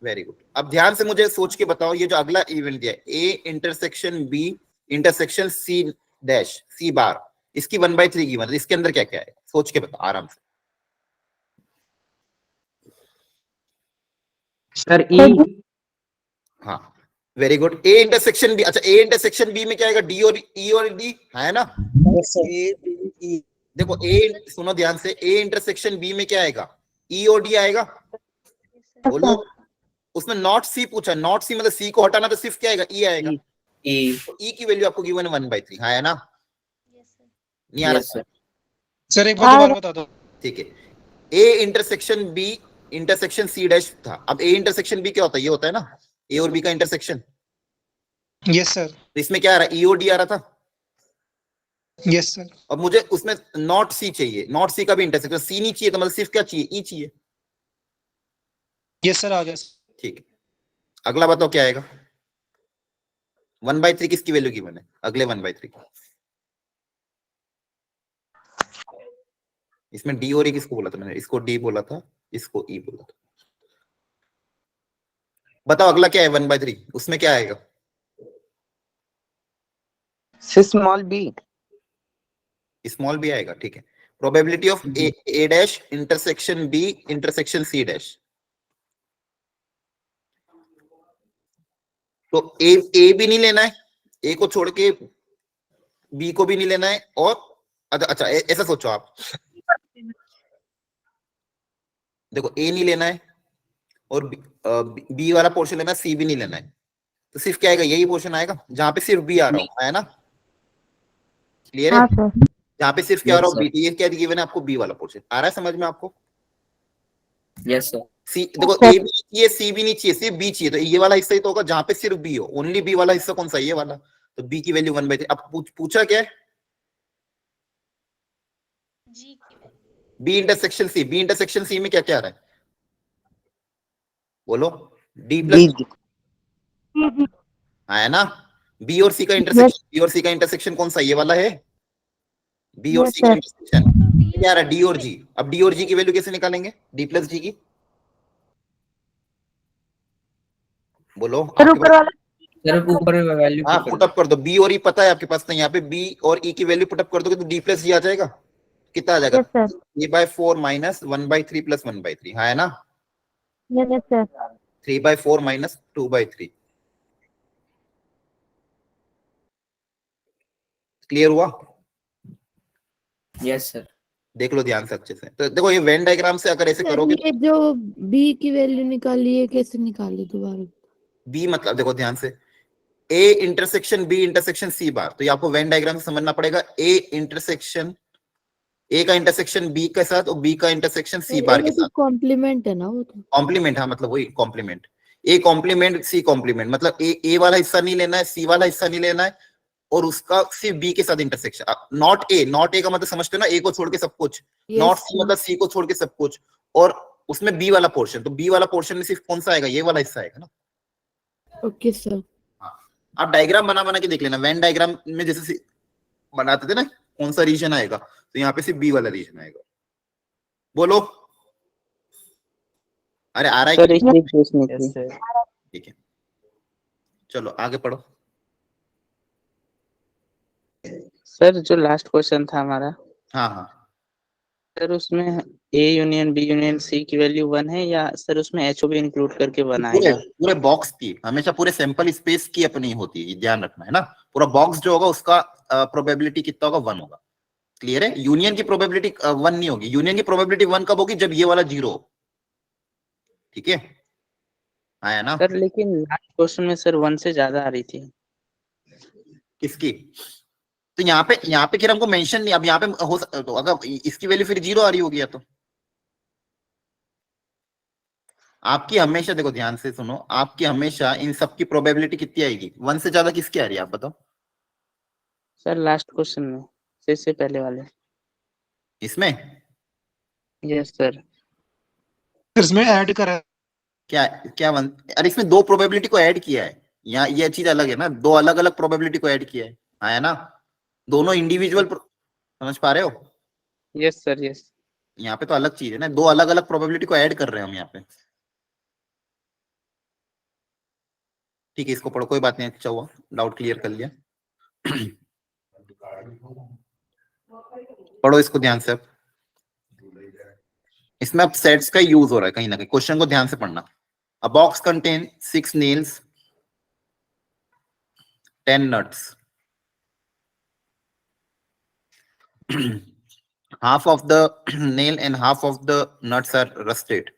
very good. अब ध्यान से मुझे सोच के बताओ, ये जो अगला इवेंट दिया है, A intersection B intersection C dash C bar, इसकी 1/3 गिवन है, इसके अंदर क्या क्या है? सोच के बताओ आराम से। सर ई, हाँ very good. A intersection B, अच्छा ए इंटरसेक्शन बी में क्या आएगा? डी और ई और डी, है ना? देखो ए, सुनो ध्यान से, ए इंटरसेक्शन बी में क्या आएगा? ई और डी आएगा। बोलो। उसमें नॉट सी पूछा, नॉट सी मतलब सी को हटाना, तो सिर्फ क्या आएगा? ई आएगा। e ई की वैल्यू आपको गिवन है 1/3, हाँ है ना? नहीं आ yes रहा? sir सर एक बार दोबारा बता दो। ठीक है। A intersection B intersection C dash था। अब ए इंटरसेक्शन बी क्या होता है? ये होता है ना, ए और बी का इंटरसेक्शन। Yes sir. तो इसमें क्या आ रहा है? ई और डी आ रहा था। Yes sir. अब मुझे उसमें नॉट सी चाहिए, नॉट सी का भी इंटरसेक्शन। सी नहीं चाहिए तो मतलब सिर्फ क्या चाहिए? ई चाहिए। यस सर, आ गया। ठीक है, अगला बताओ क्या आएगा? 1/3 किसकी वैल्यू गिवन है? अगले 1/3 इसमें डी और ई किसको बोला था मैंने? इसको डी बोला था, इसको ई बोला था। बताओ अगला क्या है 1/3? उसमें क्या आएगा? Small B. स्मॉल बी आएगा, ठीक है। Probability of A dash intersection B intersection C dash, तो ए भी नहीं लेना है, ए को छोड़ के बी को भी नहीं लेना है, और अच्छा ऐसा सोचो आप, देखो ए नहीं लेना है और बी वाला पोर्शन लेना है, सी भी नहीं लेना है, तो सिर्फ क्या आएगा? यही पोर्शन आएगा जहां पे सिर्फ बी आ रहा हो, है ना? क्लियर है? हाँ सर। जहां पे सिर्फ क्या आ रहा हो? Yes, B. ये क्या गिवन है आपको? बी वाला पोर्शन आ रहा है समझ में आपको? yes sir सी देखो, ए भी नहीं चाहिए, सी भी नहीं चाहिए, सिर्फ बी चाहिए, तो ये वाला हिस्सा ही तो होगा जहां पे सिर्फ बी हो। ओनली बी वाला हिस्सा कौन सा? ये वाला। तो बी की वैल्यू 1/3। अब पूछा क्या है? G की value B intersection C. B intersection C में क्या क्या आ रहा है? बोलो। डी प्लस, है ना? बी और सी का इंटरसेक्शन, बी और सी का इंटरसेक्शन कौन सा? ये वाला है। बी और Yes, सी का sir. इंटरसेक्शन क्या आ रहा है? डी और जी। अब डी और जी की वैल्यू कैसे निकालेंगे? डी प्लस जी की, बोलो। सर ऊपर वाला सर ऊपर में वैल्यू हाँ पुटअप कर दो, बी और ई पता है आपके पास, तो यहाँ पे बी और ई की वैल्यू पुटअप कर दोगे तो डी प्लस ई आ जाएगा। कितना आ जाएगा? Yes, sir. 3/4 माइनस 1/3 प्लस 1/3, हाँ है ना? Yes, sir. 3/4 माइनस 2/3। क्लियर हुआ? Yes sir. देख लो ध्यान से अच्छे से। तो देखो ये वेन डायग्राम से अगर ऐसे करोगे, ये जो बी की वैल्यू निकाली है कैसे निकाली दोबारा? बी मतलब देखो ध्यान से, A intersection B intersection C bar, तो ये आपको वेन डायग्राम से समझना पड़ेगा। ए इंटरसेक्शन, ए का इंटरसेक्शन बी के साथ और बी का इंटरसेक्शन सी बार के साथ। कॉम्प्लीमेंट है ना वो तो। कॉम्प्लीमेंट, हाँ मतलब वही complement. A complement C complement, मतलब ए वाला हिस्सा नहीं लेना है, सी वाला हिस्सा नहीं लेना है, और उसका सिर्फ बी के साथ इंटरसेक्शन। नॉट ए का मतलब समझते हो ना, ए को छोड़ के सब कुछ। नॉट सी मतलब सी को छोड़ के सब कुछ, और उसमें बी वाला पोर्शन, तो बी वाला पोर्शन में सिर्फ कौन सा आएगा? ये वाला हिस्सा आएगा ना। Okay sir. आप डायग्राम बना के देख लेना, वेन डायग्राम में जैसे बनाते थे ना, कौन सा रीजन आएगा, तो यहाँ पे सिर्फ बी वाला रीजन आएगा। बोलो, अरे आ रहा है सर कि एक प्रश्न थी। ठीक है, चलो आगे पढ़ो। सर जो लास्ट क्वेश्चन था हमारा, हाँ हाँ, सर उसमें A union B union C की वैल्यू 1 है, या सर उसमें एच ओ भी इंक्लूड करके पूरे बनाएगा? पूरे बॉक्स की, हमेशा पूरे सैंपल स्पेस की अपनी होती है, ध्यान रखना है ना। पूरा बॉक्स जो होगा उसका प्रोबेबिलिटी कितना होगा? 1 होगा। क्लियर है? यूनियन की प्रोबेबिलिटी 1 नहीं होगी। यूनियन की प्रोबेबिलिटी 1 कब होगी? जब ये वाला 0 हो। ठीक है, आया ना? सर लेकिन लास्ट क्वेश्चन में सर 1 से ज्यादा आ रही थी। किसकी? तो यहाँ पे फिर हमको मेंशन नहीं, अब यहाँ पे हो तो अगर इसकी वैल्यू फिर 0 आ रही होगी, या तो आपकी हमेशा, देखो ध्यान से सुनो, आपकी हमेशा इन सब की प्रोबेबिलिटी कितनी आएगी? 1 से ज्यादा किसकी आ रही है आप बताओ? सर लास्ट क्वेश्चन में से पहले वाले। इसमें यस सर। इसमें ऐड करा क्या क्या अरे इसमें 2 प्रोबेबिलिटी को ऐड किया है। यहाँ ये चीज अलग है ना, 2 अलग अलग प्रोबेबिलिटी को ऐड किया है, आया ना? दोनों इंडिविजुअल, समझ पा रहे हो? Yes sir yes. यहाँ पे तो अलग चीज है ना, 2 अलग अलग प्रोबेबिलिटी को ऐड कर रहे हैं हम यहाँ पे। ठीक है, इसको पढ़ो, कोई बात नहीं, अच्छा हुआ डाउट क्लियर कर लिया। पढ़ो इसको ध्यान से। अब इसमें अब सेट्स का यूज हो रहा है कहीं ना कहीं, क्वेश्चन को ध्यान से पढ़ना। अ box contain 6 nails, 10 nuts. Half of the nail and half of the nuts are rusted.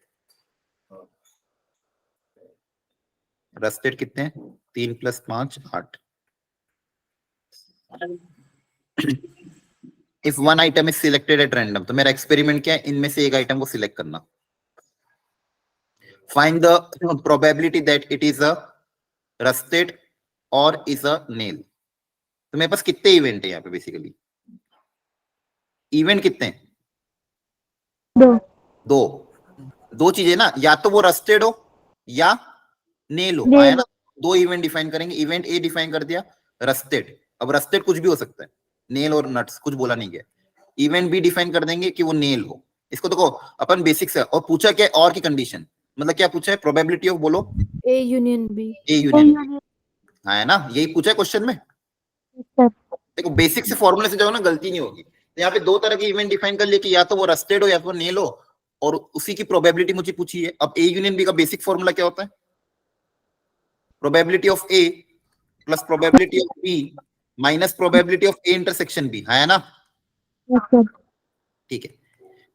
Rusted कितने? 3 + 5 8. If one item is selected at random, तो मेरा एक्सपेरिमेंट क्या है? इनमें से एक आइटम को सिलेक्ट करना। Find the probability that it is a rusted or is a nail. तो मेरे पास कितने इवेंट है यहाँ पे बेसिकली? इवेंट कितने? 2. दो चीजें ना, या तो वो रस्टेड हो या नेल हो, Nail आया ना? 2 इवेंट डिफाइन करेंगे। इवेंट ए डिफाइन कर दिया रस्टेड, अब रस्टेड कुछ भी हो सकता है, नेल और नट्स कुछ बोला नहीं गया। इवेंट बी डिफाइन कर देंगे कि वो नेल हो। इसको देखो अपन बेसिक्स है, और पूछा क्या? और की कंडीशन, मतलब क्या पूछा है? प्रोबेबिलिटी ऑफ, बोलो, A union B. A union, आया ना? यही पूछा है क्वेश्चन में। देखो बेसिक से फॉर्मूले से जाओ ना, गलती नहीं होगी। तो यहाँ पे 2 तरह के इवेंट डिफाइन कर लिए कि या तो वो रस्टेड हो या तो नेल हो, और उसी की प्रोबेबिलिटी मुझे पूछी है। अब ए यूनियन बी का बेसिक फॉर्मूला क्या होता है? Probability of A plus probability of B minus probability of A intersection B, है ना? ठीक है,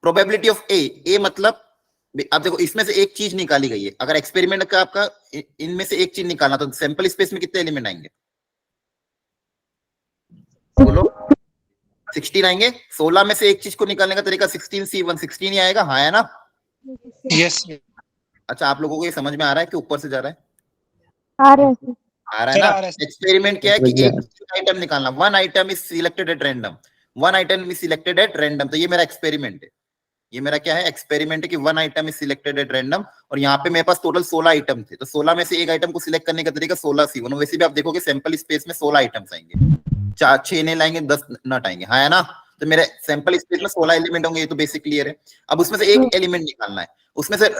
प्रोबेबिलिटी ऑफ ए मतलब, अब देखो इसमें से एक चीज निकाली गई है। अगर एक्सपेरिमेंट का आपका इनमें से एक चीज निकालना, तो सैंपल स्पेस में कितने एलिमेंट आएंगे? बोलो, 16 आएंगे। 16 में से एक चीज को निकालने का तरीका 16C1 16 ही आएगा, हाँ है ना? यस अच्छा, आप लोगों को ये समझ में आ रहा है कि ऊपर से जा रहा है? आ रहे हैं आ रहा है ना? एक्सपेरिमेंट क्या है कि एक आइटम निकालना, 1 item is selected at random, 1 item is selected at random। तो ये मेरा एक्सपेरिमेंट है, ये मेरा क्या है? एक्सपेरिमेंट है कि 1 item is selected at random, और यहाँ पे मेरे पास टोटल 16 आइटम थे, तो 16 में से एक आइटम को सिलेक्ट करने का तरीका 16C1। वैसे भी आप देखोगे सैंपल स्पेस में 16 आइटम्स आएंगे, 6 नेल आएंगे, 10 नट आएंगे, हाँ है ना? तो मेरे सैंपल स्पेस में 16 एलिमेंट होंगे, ये तो बेसिक क्लियर है। अब उसमें से एक एलिमेंट निकालना है, उसमें से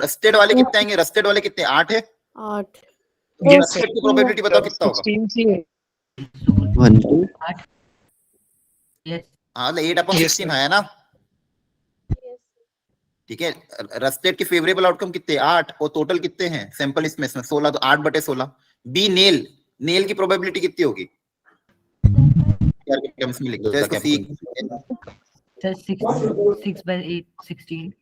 रस्टेड वाले कितने आएंगे? रस्टेड वाले कितने? 8 है। 8। Yes, sir. की प्रोबेबिलिटी बताओ कितना होगा? 16 से 8 yes हाँ, 8/16 Yes, sir. है ना? Yes. ठीक है, रस्टेड के फेवरेबल आउटकम कितने? 8, और टोटल कितने हैं सैंपल इसमें 16, तो 8/16। बी नेल, नेल की प्रोबेबिलिटी कितनी होगी? टर्म्स में लिख दो इसको। सी sir 6/8 16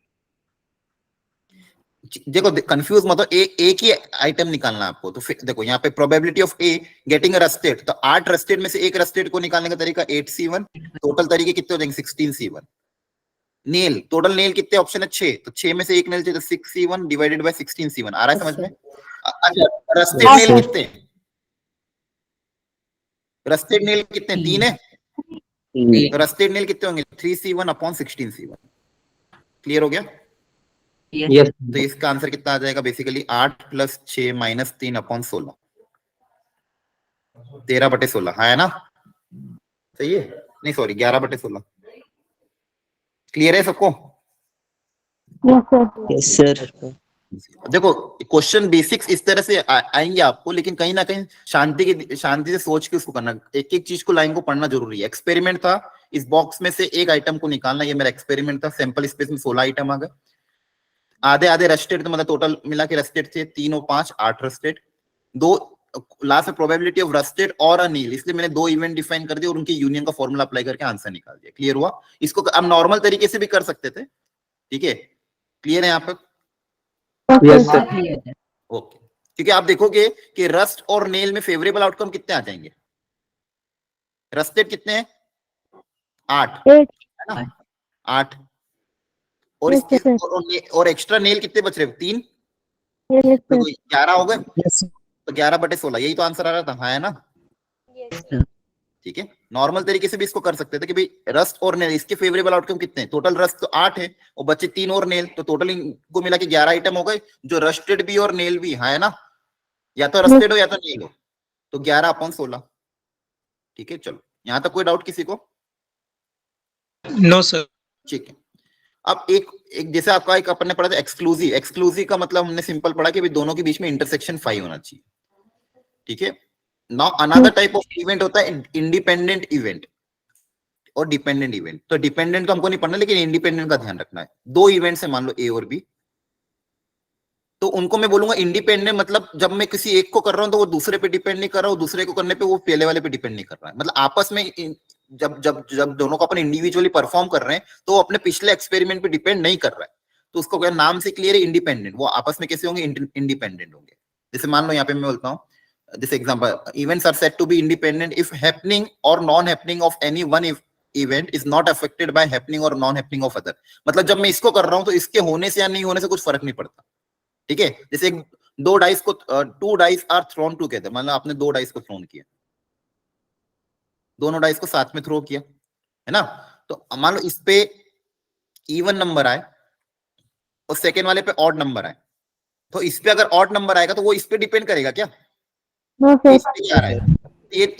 देखो, कंफ्यूज मत हो, एक ही आइटम निकालना है आपको। तो फिर देखो यहाँ पे probability of A getting a rusted, तो 8 रस्टेड में से एक रस्टेड को निकालने का तरीका 8C1, टोटल तरीके कितने हो जाएंगे? 16C1। नेल, टोटल नेल कितने ऑप्शन है? 6, तो 6 में से एक नेल चाहिए, तो 6C1 डिवाइडेड बाय 16C1। आ रहा है समझ में? अच्छा, रस्टेड नेल कितने हैं? रस्टेड नेल कितने? 3 है। तो रस्टेड नेल कितने होंगे? 3C1/16C1। क्लियर हो गया? yes तो इसका आंसर कितना आ जाएगा? बेसिकली 8 + 6 - 3/16, 13/16 है ना? सही है? नहीं सॉरी, 11/16। क्लियर है सबको? Yes, sir. Yes, sir. देखो, क्वेश्चन बेसिक्स इस तरह से आएंगे आपको, लेकिन कहीं ना कहीं शांति से सोच के उसको करना। एक एक चीज को, लाइन को पढ़ना जरूरी है। एक्सपेरिमेंट था, इस बॉक्स में से एक आइटम को निकालना, ये मेरा एक्सपेरिमेंट था। सैंपल स्पेस में 16 आइटम आ गए, आधे रस्टेड, तो मतलब टोटल मिला के रस्टेड थे 3 और 5, 8 रस्टेड। 2 लास्ट में प्रोबेबिलिटी ऑफ रस्टेड और अनील, इसलिए मैंने 2 इवेंट डिफाइन कर दिए और उनके यूनियन का फॉर्मूला अप्लाई करके आंसर निकाल दिया। क्लियर हुआ? इसको अब नॉर्मल तरीके से भी कर सकते थे, ठीक है? क्लियर है यहाँ पर? Yes, हाँ, clear है ओके, क्योंकि आप देखोगे कि रस्ट और नेल में फेवरेबल आउटकम कितने आ जाएंगे? रस्टेड कितने हैं? 8 है ना? 8, और Yes, इसके sir. और एक्स्ट्रा नेल कितने बच रहे? 3, Yes, तो sir. 11 हो गए। Yes, sir. तो 11/16, यही तो आंसर आ रहा था, हाँ है ना? Yes. ठीक है, नॉर्मल तरीके से भी इसको कर सकते थे कि भाई रस्ट और नेल, इसके फेवरेबल आउटकम कितने हैं? टोटल रस्ट तो 8 है और बच्चे 3 और नेल, तो टोटल इनको मिला के 11 आइटम हो गए, जो रस्टेड भी और नेल भी, हाँ है ना? या तो रस्टेड हो या तो नेल हो, तो 11/16। ठीक है, चलो यहां तक कोई डाउट किसी को? No, sir. ठीक है, अब एक जैसे आपका एक अपन ने पढ़ा था एक्सक्लूसिव। एक्सक्लूसिव का मतलब हमने सिंपल पढ़ा कि भाई दोनों के बीच में इंटरसेक्शन 5 होना चाहिए। ठीक है, now another type of event होता है इंडिपेंडेंट इवेंट और डिपेंडेंट इवेंट। तो डिपेंडेंट तो हमको नहीं पढ़ना, लेकिन इंडिपेंडेंट का ध्यान रखना है। 2 इवेंट्स है, मान लो ए और बी, तो उनको मैं बोलूंगा इंडिपेंडेंट। मतलब जब मैं किसी एक को कर रहा हूं तो वो दूसरे पे डिपेंड नहीं कर रहा हूं, दूसरे को करने पे वो पहले वाले पे डिपेंड नहीं कर रहा है। मतलब आपस में जब जब जब दोनों को अपन इंडिविजुअली परफॉर्म कर रहे हैं तो वो अपने पिछले एक्सपेरिमेंट पे डिपेंड नहीं कर रहा है, तो उसको क्या नाम से क्लियर है? इंडिपेंडेंट। वो आपस में कैसे होंगे? इंडिपेंडेंट होंगे। जैसे मान लो यहाँ पे मैं बोलता हूँ, this example, events are said to be independent if happening or non happening of any one event is not affected by happening or non happening of other. मतलब जब मैं इसको कर रहा हूं तो इसके होने से या नहीं होने से कुछ फर्क नहीं पड़ता। ठीक है, जैसे 2 डाइस को 2 डाइस आर थ्रोन टुगेदर, मतलब आपने 2 डाइस को थ्रोन किया, दोनों डाइस को साथ में थ्रो किया, है ना? तो मान लो इस पे इवन नंबर आए और सेकेंड वाले पे ऑड नंबर आए, तो इस पे अगर ऑड नंबर आएगा तो वो इस पे डिपेंड करेगा क्या? No, sir. इस पे क्या रहा है?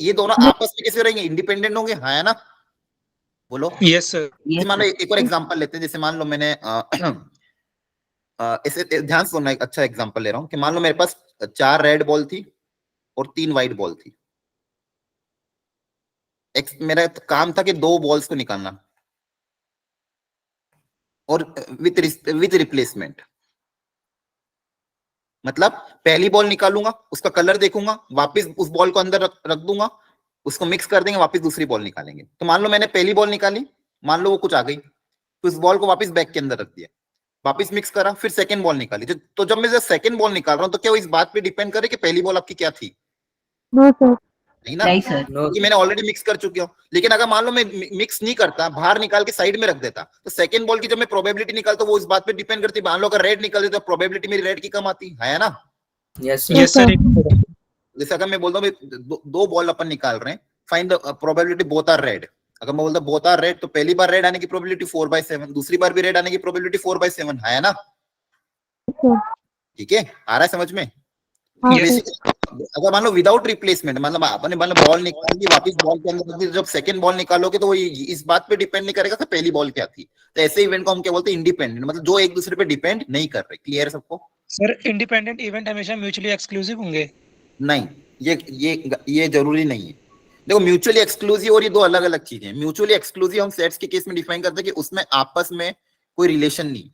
ये दोनों आपस में कैसे रहेंगे? इंडिपेंडेंट होंगे, हाँ है ना? बोलो। Yes, sir. yes मान लो एक और एग्जांपल लेते हैं। जैसे मान लो मैंने ऐसे ध्यान से सुनना, एक अच्छा एग्जांपल ले रहा हूं कि मान लो मेरे पास 4 रेड बॉल थी और 3 व्हाइट बॉल थी। मेरा काम था कि 2 बॉल्स को निकालना और विथ रिप्लेसमेंट। मतलब पहली बॉल निकालूंगा, उसका कलर देखूंगा, वापस उस बॉल को अंदर रख दूंगा, उसको मिक्स कर देंगे, वापस दूसरी बॉल निकालेंगे। तो मान लो मैंने पहली बॉल निकाली, मान लो वो कुछ आ गई, तो उस बॉल को वापस बैग के अंदर रख दिया, वापस मिक्स करा, फिर सेकंड बॉल निकाली। तो जब मैं सेकंड बॉल निकाल रहा हूं तो क्या वो इस बात पे डिपेंड करे कि पहली बॉल आपकी क्या थी? No, sir. नहीं ना, नहीं सर No. क्योंकि मैंने ऑलरेडी मिक्स कर चुकी हूँ। लेकिन अगर मान लो मैं मिक्स नहीं करता, बाहर निकाल के साइड में रख देता, तो सेकंड बॉल की जब मैं प्रोबेबिलिटी निकालता वो इस बात पे डिपेंड करती, मान लो अगर रेड निकल जाए तो प्रोबेबिलिटी मेरी रेड की कम आती है ना? Yes, sir. Yes, sir. जैसे अगर मैं बोलता हूँ 2 बॉल अपन निकाल रहे हैं, find the probability both are red. अगर मैं बोलता बोथ आर रेड, तो पहली बार रेड आने की प्रोबेबिलिटी 4/7, दूसरी बार भी रेड आने की प्रोबेबिलिटी 4/7 है ना? ठीक है, आ रहा है समझ में? Yes. अगर मान लो विदाउट रिप्लेसमेंट, मतलब आपने मान लो बॉल निकाल दी, वापस बॉल के अंदर रख दी, जब सेकंड बॉल निकालोगे तो वो इस बात पे डिपेंड नहीं करेगा कि पहली बॉल क्या थी। तो ऐसे इवेंट को हम क्या बोलते हैं? इंडिपेंडेंट, मतलब जो एक दूसरे पे डिपेंड नहीं कर रहे। क्लियर है सबको? सर इंडिपेंडेंट इवेंट हमेशा म्यूचुअली एक्सक्लूसिव होंगे। नहीं, ये जरूरी नहीं है। देखो म्यूचुअली एक्सक्लूसिव और ये दो अलग अलग चीजें हैं। म्यूचुअली एक्सक्लूसिव हम सेट्स के केस में डिफाइन करते हैं कि उसमें आपस में कोई रिलेशन नहीं,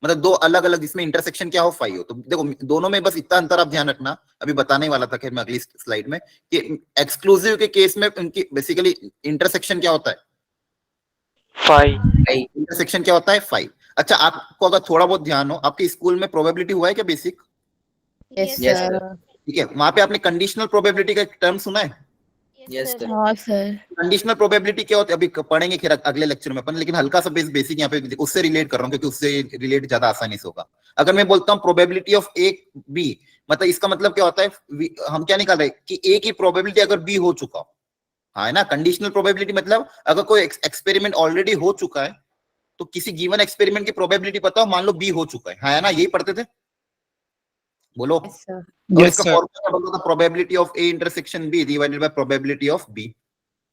मतलब दो अलग अलग जिसमें इंटरसेक्शन क्या हो फाई हो। तो देखो दोनों में बस इतना अंतर आप ध्यान रखना, अभी बताने वाला था खैर मैं अगली स्लाइड में, कि एक्सक्लूसिव के केस में उनकी बेसिकली इंटरसेक्शन क्या होता है, I इंटरसेक्शन क्या होता है, फाई। अच्छा, आपको अगर थोड़ा बहुत ध्यान हो, आपके स्कूल में प्रोबेबिलिटी हुआ है क्या basic? Yes Yes, sir. sir. ठीक है, वहां पे आपने कंडीशनल प्रोबेबिलिटी का एक टर्म सुना है? Yes, sir. हाँ सर। कंडीशनल प्रोबेबिलिटी क्या होती है अभी पढ़ेंगे खैर अगले लेक्चर में अपन, लेकिन हल्का सा बेसिक यहाँ पे उससे रिलेट कर रहा हूँ क्योंकि उससे रिलेट ज्यादा आसानी से होगा। अगर मैं बोलता हूँ प्रोबेबिलिटी ऑफ ए बी, मतलब इसका मतलब क्या होता है, हम क्या निकाल रहे हैं कि ए की प्रोबेबिलिटी अगर बी हो चुका हो, हाँ है ना। कंडीशनल प्रोबेबिलिटी मतलब अगर कोई एक्सपेरिमेंट ऑलरेडी हो चुका है, तो किसी गिवन एक्सपेरिमेंट की प्रोबेबिलिटी पता हो, मान लो बी हो चुका है, हाँ है ना, यही पढ़ते थे, बोलो। Yes sir. और यस इसका सर। फॉर्मूला क्या बोलता था, probability of A intersection B divided by probability of B.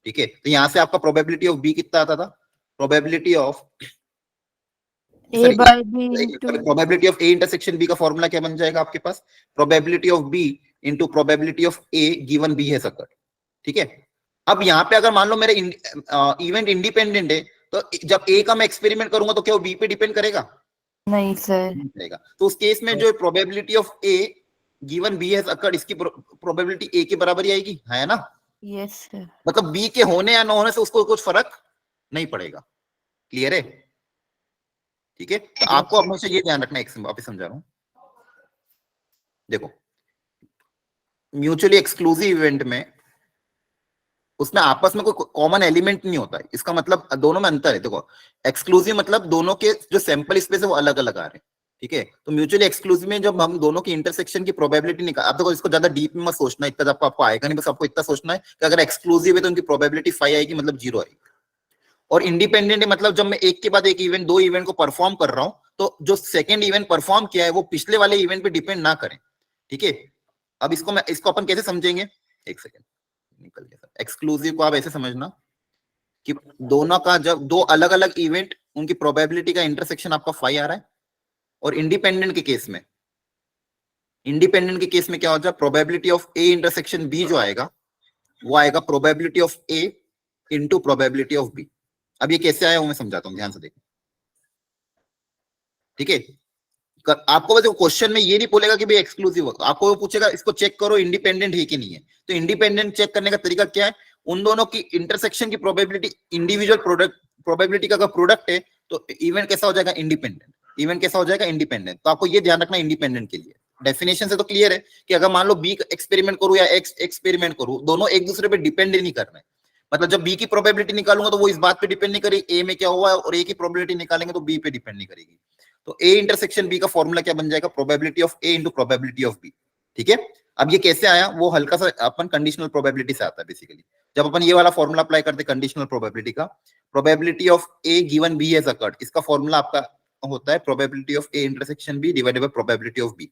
ठीक है, तो यहां से आपका प्रोबेबिलिटी ऑफ बी कितना आता था, probability of A by B into probability of A intersection B का फॉर्मूला क्या बन जाएगा आपके पास, probability of B into probability of A given B है सकर। ठीक है, अब यहाँ पे अगर मान लो मेरे इवेंट इंडिपेंडेंट है, तो जब ए का मैं एक्सपेरिमेंट करूंगा तो क्या वो बी पे डिपेंड करेगा? नहीं सर। नहीं करेगा। तो उस केस में जो probability of A given B has occurred, इसकी प्रोबेबिलिटी ए के बराबर ही आएगी, है ना। Yes sir. मतलब बी के होने या न होने से उसको कुछ फर्क नहीं पड़ेगा। क्लियर है? ठीक है, तो आपको हमेशा ये ध्यान रखना, एक वापस समझा रहा हूं। देखो म्यूचुअली एक्सक्लूसिव इवेंट में उसमें आपस में कोई कॉमन एलिमेंट नहीं होता है, इसका मतलब दोनों में अंतर है। देखो एक्सक्लूसिव मतलब दोनों के जो सैंपल स्पेस है वो अलग अलग आ रहे हैं। ठीक है, तो म्यूचुअली एक्सक्लूसिव में जब हम दोनों की इंटरसेक्शन की प्रोबेबिलिटी निकाल, आप देखो इसको ज्यादा डीप में मत सोचना, इतना आपको आएगा नहीं, बस आपको इतना सोचना है कि अगर एक्सक्लूसिव है तो उनकी प्रोबेबिलिटी 5 आएगी, मतलब 0 आएगी। और इंडिपेंडेंट है मतलब जब मैं एक के बाद एक इवेंट, दो इवेंट को परफॉर्म कर रहा हूं, तो जो सेकंड इवेंट परफॉर्म किया है वो पिछले वाले इवेंट पे डिपेंड ना करें। ठीक है, अब इसको अपन कैसे समझेंगे, एक सेकेंड निकल गया। एक्सक्लूसिव को आप ऐसे समझना कि दोनों का जब दो अलग अलग इवेंट, उनकी प्रोबेबिलिटी का इंटरसेक्शन आपका 5 आ रहा है। और इंडिपेंडेंट के केस में क्या हो जाए, probability of A intersection B जो आएगा वो आएगा probability of A into probability of B. अब ये कैसे आया वो मैं समझाता हूं, ध्यान से देखो। ठीक है, आपको बस क्वेश्चन में ये नहीं बोलेगा कि भाई एक्सक्लूसिव हो, आपको वो पूछेगा इसको चेक करो इंडिपेंडेंट है कि नहीं है। तो इंडिपेंडेंट चेक करने का तरीका क्या है, उन दोनों की इंटरसेक्शन की प्रोबेबिलिटी इंडिविजुअल प्रोबेबिलिटी का प्रोडक्ट है, तो इवेंट कैसा हो जाएगा, इंडिपेंडेंट। इवेंट कैसा हो जाएगा, इंडिपेंडेंट। तो आपको ये ध्यान रखना इंडिपेंडेंट के लिए। डेफिनेशन से तो क्लियर है कि अगर मान लो बी एक्सपेरिमेंट करूं या एक्स एक्सपेरिमेंट करूं, दोनों एक दूसरे पे डिपेंड नहीं कर रहे। मतलब जब बी की प्रोबेबिलिटी निकालूंगा तो वो इस बात पे डिपेंड नहीं करेगी ए में क्या हुआ है, और ए की प्रोबेबिलिटी निकालेंगे तो बी पे डिपेंड नहीं करेगी। तो ए इंटरसेक्शन बी का फॉर्मूला क्या बन जाएगा, probability of A into probability of B. ठीक है, अब ये कैसे आया, वो हल्का सा अपन कंडीशनल प्रोबेबिलिटी से आता है बेसिकली। जब अपन ये वाला फॉर्मूला अप्लाई करते हैं कंडीशनल प्रोबेबिलिटी का, probability of A given B has occurred, इसका फॉर्मूला आपका होता है probability of A intersection B divided by probability of B.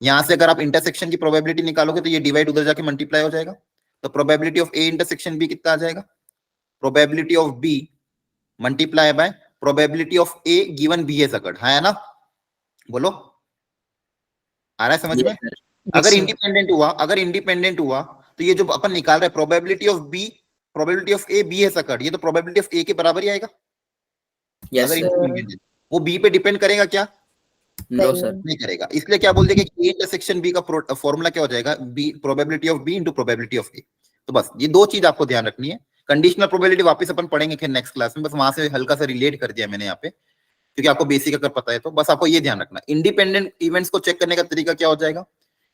यहां से अगर आप इंटरसेक्शन की प्रोबेबिलिटी निकालोगे तो ये डिवाइड उधर जाके मल्टीप्लाई हो जाएगा। तो probability of A intersection B कितना आ जाएगा, probability of B multiply by probability of A given B has occurred, है ना। बोलो, आ रहा है समझ में? अगर इंडिपेंडेंट हुआ तो ये जो अपन निकाल रहे हैं probability of B, probability of A B has occurred, ये तो प्रोबेबिलिटी ऑफ ए के बराबर ही आएगा। Yes, अगर sir. इंडिपेंडेंट वो बी पे डिपेंड करेगा क्या, No, sir. नहीं करेगा। इसलिए क्या बोल देंगे कि ए इंटरसेक्शन बी का फॉर्मूला क्या हो जाएगा, B probability of B into probability of A. तो बस ये दो चीज आपको ध्यान रखनी है। कंडीशनल प्रोबेबिलिटी वापस अपन पढ़ेंगे फिर नेक्स्ट क्लास में, बस वहां से हल्का सा रिलेट कर दिया मैंने यहाँ पे, क्योंकि आपको बेसिक अगर पता है तो बस आपको ये ध्यान रखना। इंडिपेंडेंट इवेंट्स को चेक करने का तरीका क्या हो जाएगा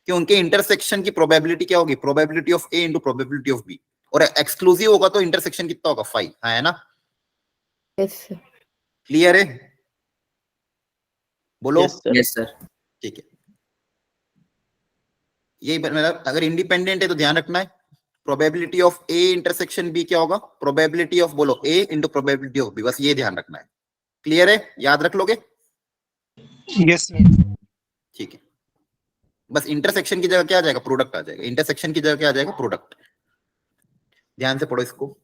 कि उनके इंटरसेक्शन की प्रोबेबिलिटी क्या होगी, probability of A into probability of B. और एक्सक्लूसिव होगा तो इंटरसेक्शन कितना होगा, 5, है ना। Yes sir. क्लियर है, बोलो। Yes, sir. Yes, sir. ठीक है, यही मतलब अगर इंडिपेंडेंट है तो ध्यान रखना है probability of A intersection B क्या होगा, प्रोबेबिलिटी ऑफ बोलो A into probability of B, बस ये ध्यान रखना है। क्लियर है, याद रख लोगे? यस ठीक है, बस इंटरसेक्शन की जगह क्या आ जाएगा, प्रोडक्ट आ जाएगा। इंटरसेक्शन की जगह क्या आ जाएगा, प्रोडक्ट। ध्यान से पढ़ो इसको।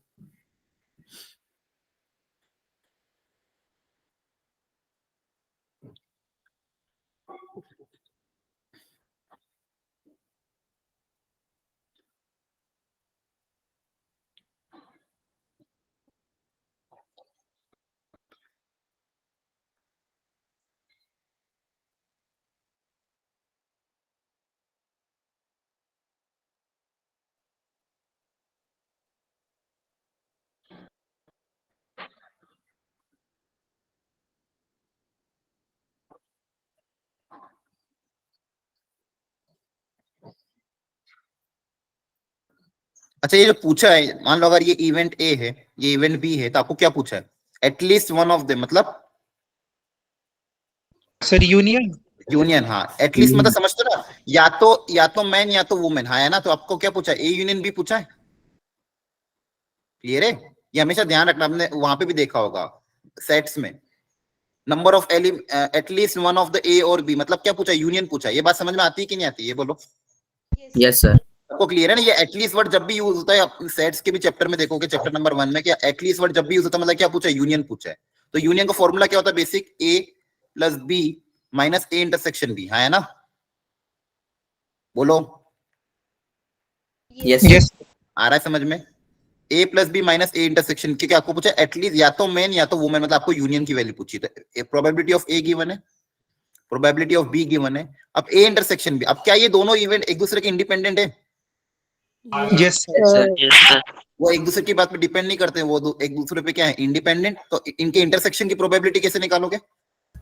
अच्छा ये जो पूछा है, मान लो अगर ये इवेंट ए है, ये इवेंट बी है, तो आपको क्या पूछा है? एटलीस्ट वन ऑफ देम, मतलब सर यूनियन। यूनियन। हाँ एटलीस्ट मतलब समझते हो ना, या तो मैन या तो वुमेन, हाँ है ना। तो आपको क्या पूछा है? ए यूनियन बी पूछा है। क्लियर है? ये हमेशा ध्यान रखना, आपने वहां पे भी देखा होगा सेट्स में, number of at least one of the ए और बी, मतलब क्या पूछा? यूनियन पूछा है। ये बात समझ में आती है कि नहीं आती है? ये बोलो। Yes, sir. आपको क्लियर है ना? ये एटलीस्ट वर्ड जब भी यूज होता है, आप सेट्स के भी चैप्टर में देखोगे, चैप्टर नंबर 1 में, क्या एटलीस्ट वर्ड जब भी यूज होता है मतलब क्या पूछा है? यूनियन पूछा है। तो यूनियन का फॉर्मूला क्या होता है? Basic A plus B minus A intersection B, हाँ है ना? बोलो। Yes, sir. यस आ रहा है समझ में? A plus B minus A intersection की क्या आपको पूछा? एटलीस्ट या तो मेन या तो वुमेन, मतलब आपको यूनियन की वैल्यू पूछी। तो प्रोबेबिलिटी ऑफ ए गिवन है, प्रोबेबिलिटी ऑफ बी गिवन है, अब ए इंटरसेक्शन बी। अब क्या ये दोनों इवेंट एक दूसरे के इंडिपेंडेंट है? Yes Yes, sir. Yes, sir. वो एक दूसरे की बात पे डिपेंड नहीं करते, वो एक दूसरे पे क्या है? इंडिपेंडेंट। तो इनके इंटरसेक्शन की प्रोबेबिलिटी कैसे निकालोगे?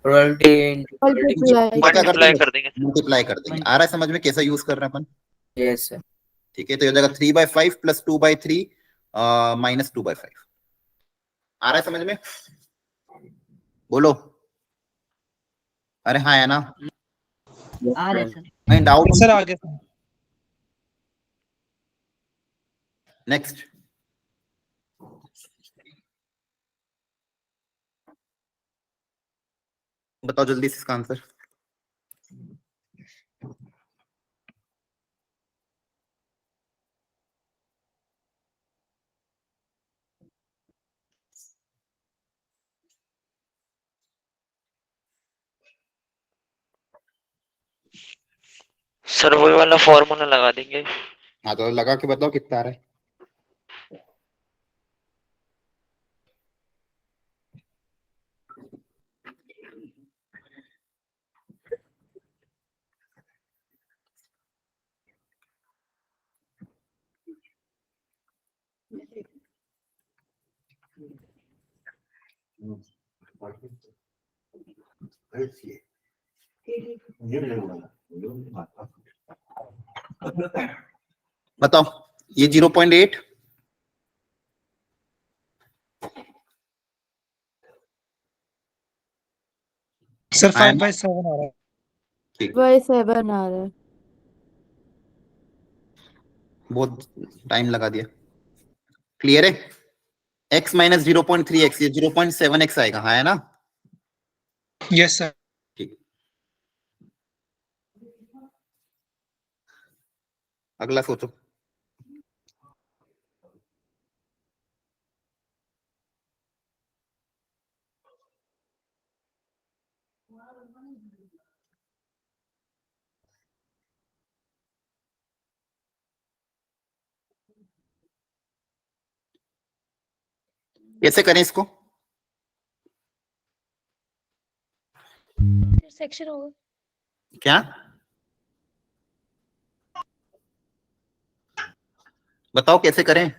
Probability. मल्टीप्लाई कर देंगे मल्टीप्लाई कर देंगे। आ रहा है समझ में कैसा यूज कर रहे हैं अपन? Yes, sir. ठीक है, तो ये हो जाएगा 3/5 प्लस 2/3 माइनस 2/5। आ रहा है समझ में? बोलो। अरे हाँ है ना? आ रहा है सर। कहीं डाउट? सर आगे। नेक्स्ट। बताओ जल्दी से इसका आंसर। सर वही वाला फॉर्मूला लगा देंगे। हाँ तो लगा के बताओ कितना आ रहा है। बताओ ये 0.8, सर हाँ, 5/7 आ रहा है। ठीक, 7 आ रहा है। बहुत टाइम लगा दिया। क्लियर है? x माइनस 0.3x, ये 0.7x आएगा, हाँ है ना? Yes sir. ठीक, अगला सोचो। कैसे करें इसको? सेक्शन होगा। क्या बताओ कैसे करें?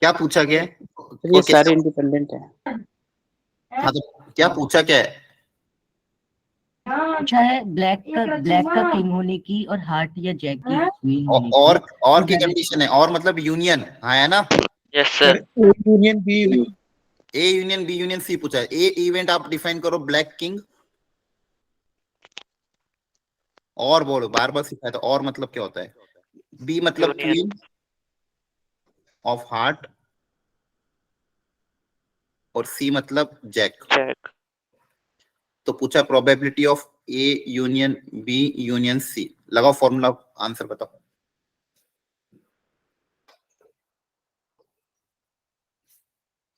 क्या पूछा गया है? सर ये सारे इंडिपेंडेंट है। हाँ तो क्या पूछा क्या है? पूछा है ब्लैक का किंग होने की और हार्ट या जैक की क्वीन होने की। और की कंडीशन है, और मतलब यूनियन, हाँ है ना? Yes sir sir. Union B A union B union C पूछा है। ए इवेंट आप डिफाइन करो, ब्लैक किंग। और बोलो, बार बार सिखाया था, और मतलब क्या होता है? बी मतलब Union. क्वीन ऑफ हार्ट, और सी मतलब जैक। चेक। तो पूछा probability of A union B union C, लगाओ फॉर्मूला, आंसर बताओ।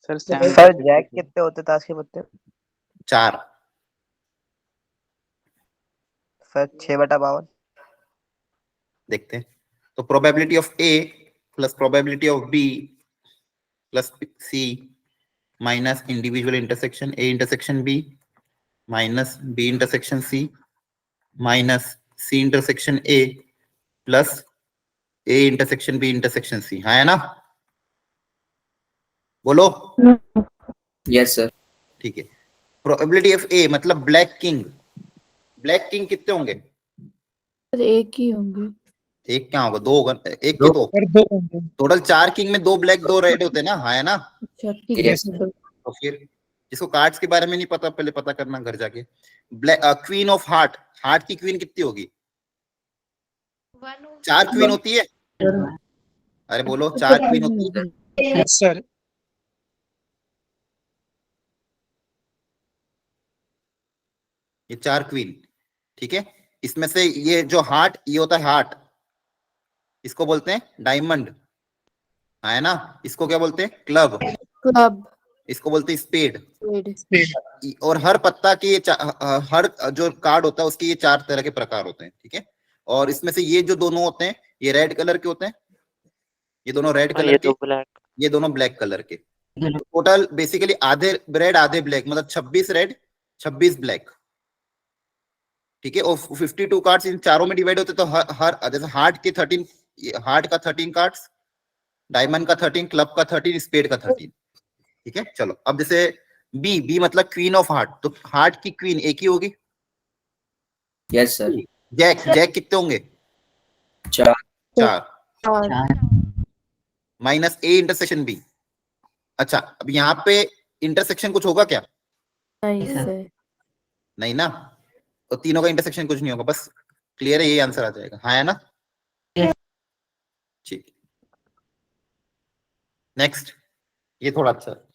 सर सर जैक कितने होते ताश के पत्ते? 4। सर 6/52। देखते हैं। तो probability of A plus probability of B plus C minus individual intersection A intersection B minus B intersection C minus C intersection A plus A intersection B intersection C, हाँ है ना? बोलो। Yes, sir. ठीक है। Probability of ए मतलब black king, black king कितने होंगे? Sir एक ही होंगे। एक क्या होगा, दो होगा, एक के दो। दो, और दो होंगे। टोटल 4 किंग में 2 ब्लैक 2 रेड होते हैं ना, हाँ है ना। अच्छा ठीक है Yes. तो फिर जिसको कार्ड्स के बारे में नहीं पता पहले पता करना घर जाके। क्वीन ऑफ हार्ट, हार्ट की क्वीन कितनी होगी? 4 क्वीन होती है, अरे बोलो 4 क्वीन होती है। Yes sir. ये 4 क्वीन, ठीक है। इसमें से ये जो हार्ट, ये होता है हार्ट, इसको बोलते हैं डायमंड, है ना। इसको क्या बोलते हैं? क्लब। क्लब, इसको बोलते हैं स्पेड। स्पेड, और हर पत्ता के हर जो कार्ड होता है उसके ये 4 तरह के प्रकार होते हैं, ठीक है। और इसमें से ये जो दोनों होते हैं ये रेड कलर के होते हैं, ये दोनों रेड हाँ, कलर ये के, तो ब्लैक। ये दोनों ब्लैक कलर के। टोटल बेसिकली आधे रेड आधे ब्लैक, मतलब 26 रेड 26 ब्लैक, ठीक है। और 52 कार्ड्स इन चारों में डिवाइड होते, तो हर जैसे हार्ट के 13, हार्ट का 13 कार्ड्स, डायमंड का 13, क्लब का 13, स्पेड का 13, ठीक है। चलो अब जैसे बी, बी मतलब क्वीन ऑफ हार्ट, तो हार्ट की क्वीन एक ही होगी। Yes, sir. जैक, जैक कितने होंगे? 4. 4 और माइनस ए इंटरसेक्शन बी। अच्छा अब यहाँ पे इंटरसेक्शन कुछ होगा क्या? नहीं सर, नहीं ना, तो तीनों का इंटरसेक्शन कुछ नहीं होगा, बस क्लियर है, यही आंसर आ जाएगा, हाँ है ना। ठीक, नेक्स्ट, ये थोड़ा अच्छा है।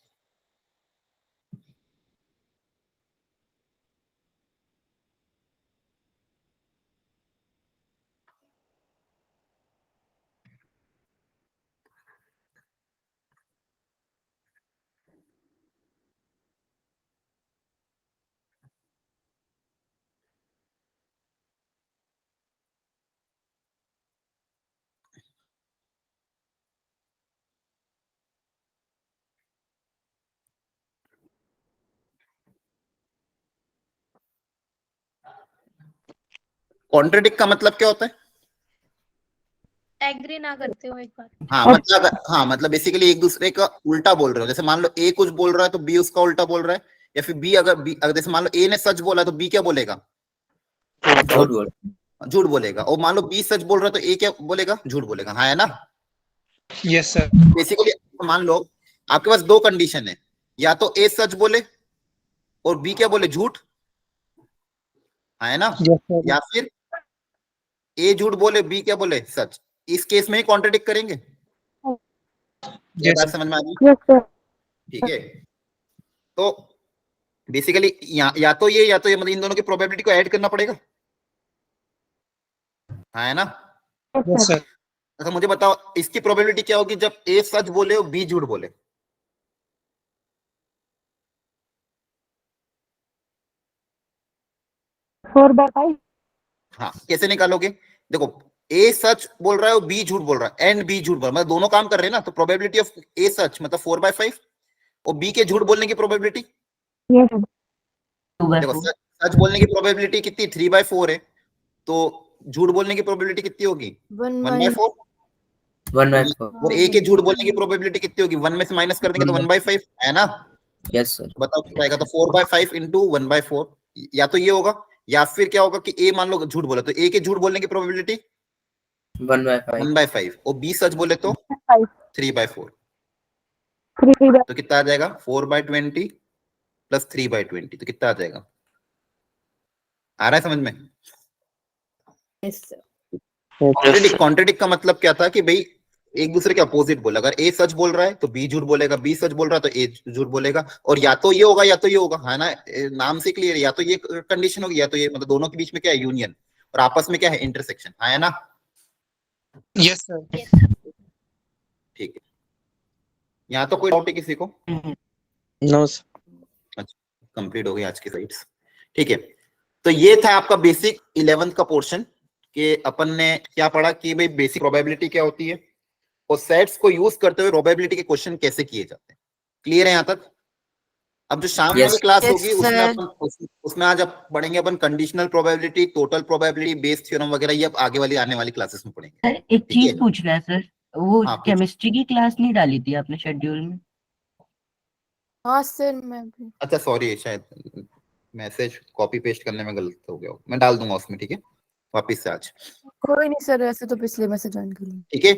कॉन्ट्रडिक्ट का मतलब क्या होता है? एग्री ना करते हो एक बार। हाँ मतलब बेसिकली एक दूसरे का उल्टा बोल रहे हो। जैसे मान लो ए कुछ बोल रहा है तो बी उसका उल्टा बोल रहा है, या फिर बी अगर जैसे मान लो ए ने सच बोला तो बी क्या बोलेगा? झूठ बोल। झूठ बोलेगा। और मान लो बी सच बोल रहा है तो ए क्या बोलेगा? झूठ बोलेगा, हाँ है ना। Yes sir. बेसिकली मान लो आपके पास दो कंडीशन है, या तो ए सच बोले और बी क्या बोले? झूठ, हाँ है ना। Yes sir. या फिर ए झूठ बोले बी क्या बोले? सच। इस केस में ही कॉन्ट्रडिक्ट करेंगे। ये यस बात सर। समझ में आ गई? यस सर, ठीक है, तो बेसिकली या तो ये मतलब इन दोनों की प्रोबेबिलिटी को ऐड करना पड़ेगा, हाँ है ना। Yes sir. अच्छा मुझे बताओ इसकी प्रोबेबिलिटी क्या होगी जब ए सच बोले और बी झूठ बोले? हाँ कैसे निकालोगे? देखो ए सच बोल रहा है और बी झूठ बोल रहा है, एंड बी झूठ बोल रहा है, मतलब दोनों काम कर रहे हैं ना, तो प्रोबेबिलिटी ऑफ ए सच मतलब 4/5 और बी के झूठ बोलने की प्रोबेबिलिटी, देखो सच बोलने की प्रोबेबिलिटी कितनी? 3/4 है, तो झूठ बोलने की प्रोबेबिलिटी कितनी होगी? 1/4। 1/4. और ए के झूठ बोलने की प्रोबेबिलिटी कितनी होगी? 1 में से माइनस कर देंगे तो 1/5 है ना। Yes, sir. बताओ कितना आएगा? तो 4/5 इंटू 1/4, या तो ये होगा या फिर क्या होगा कि ए मान लो झूठ बोला तो ए के झूठ बोलने की प्रोबेबिलिटी 1/5. 1/5 और बी सच बोले तो 3/4। तो कितना आ जाएगा? 4/20 प्लस 3/20, तो कितना आ जाएगा? आ रहा है समझ में? यस सर, कॉन्ट्रडिक्ट का मतलब क्या था कि भाई एक दूसरे के अपोजिट बोला। अगर ए सच बोल रहा है तो बी झूठ बोलेगा, बी सच बोल रहा है तो ए झूठ बोलेगा, और या तो ये होगा या तो ये होगा, है ना। नाम से क्लियर है, या तो ये कंडीशन होगी या तो ये, मतलब दोनों के बीच में क्या है? यूनियन, और आपस में क्या है? इंटरसेक्शन, है ना। Yes sir. ठीक है, यहाँ तो कोई डाउट है किसी को? No sir. कंप्लीट हो गई आज की स्लाइड्स, ठीक है। तो ये था आपका बेसिक 11th का पोर्शन, कि अपन ने क्या पढ़ा कि भाई बेसिक प्रोबेबिलिटी क्या होती है और सेट्स को यूज करते हुए प्रोबेबिलिटी के क्वेश्चन कैसे किए जाते हैं। क्लियर है यहाँ तक? अब जो शाम Yes. वाली क्लास Yes, होगी उसमें sir. उसमें आज आप पढ़ेंगे अपन conditional probability, total probability, Bayes theorem वगैरह, ये अब आगे वाली आने वाली क्लासेस में पढ़ेंगे। सर एक ठीक है। चीज पूछना है सर, वो हाँ, पूछ। केमिस्ट्री की क्लास नहीं डाली थी आपने शेड्यूल में? हाँ सर मैं भी। अच्छा सॉरी, शायद मैसेज कॉपी पेस्ट करने में गलत हो गया हो, मैं डाल दूंगा उसमें, ठीक है। वापिस से आज। कोई नहीं सर, ऐसे तो पिछले में से ज्वाइन कर लूँ। ठीक है,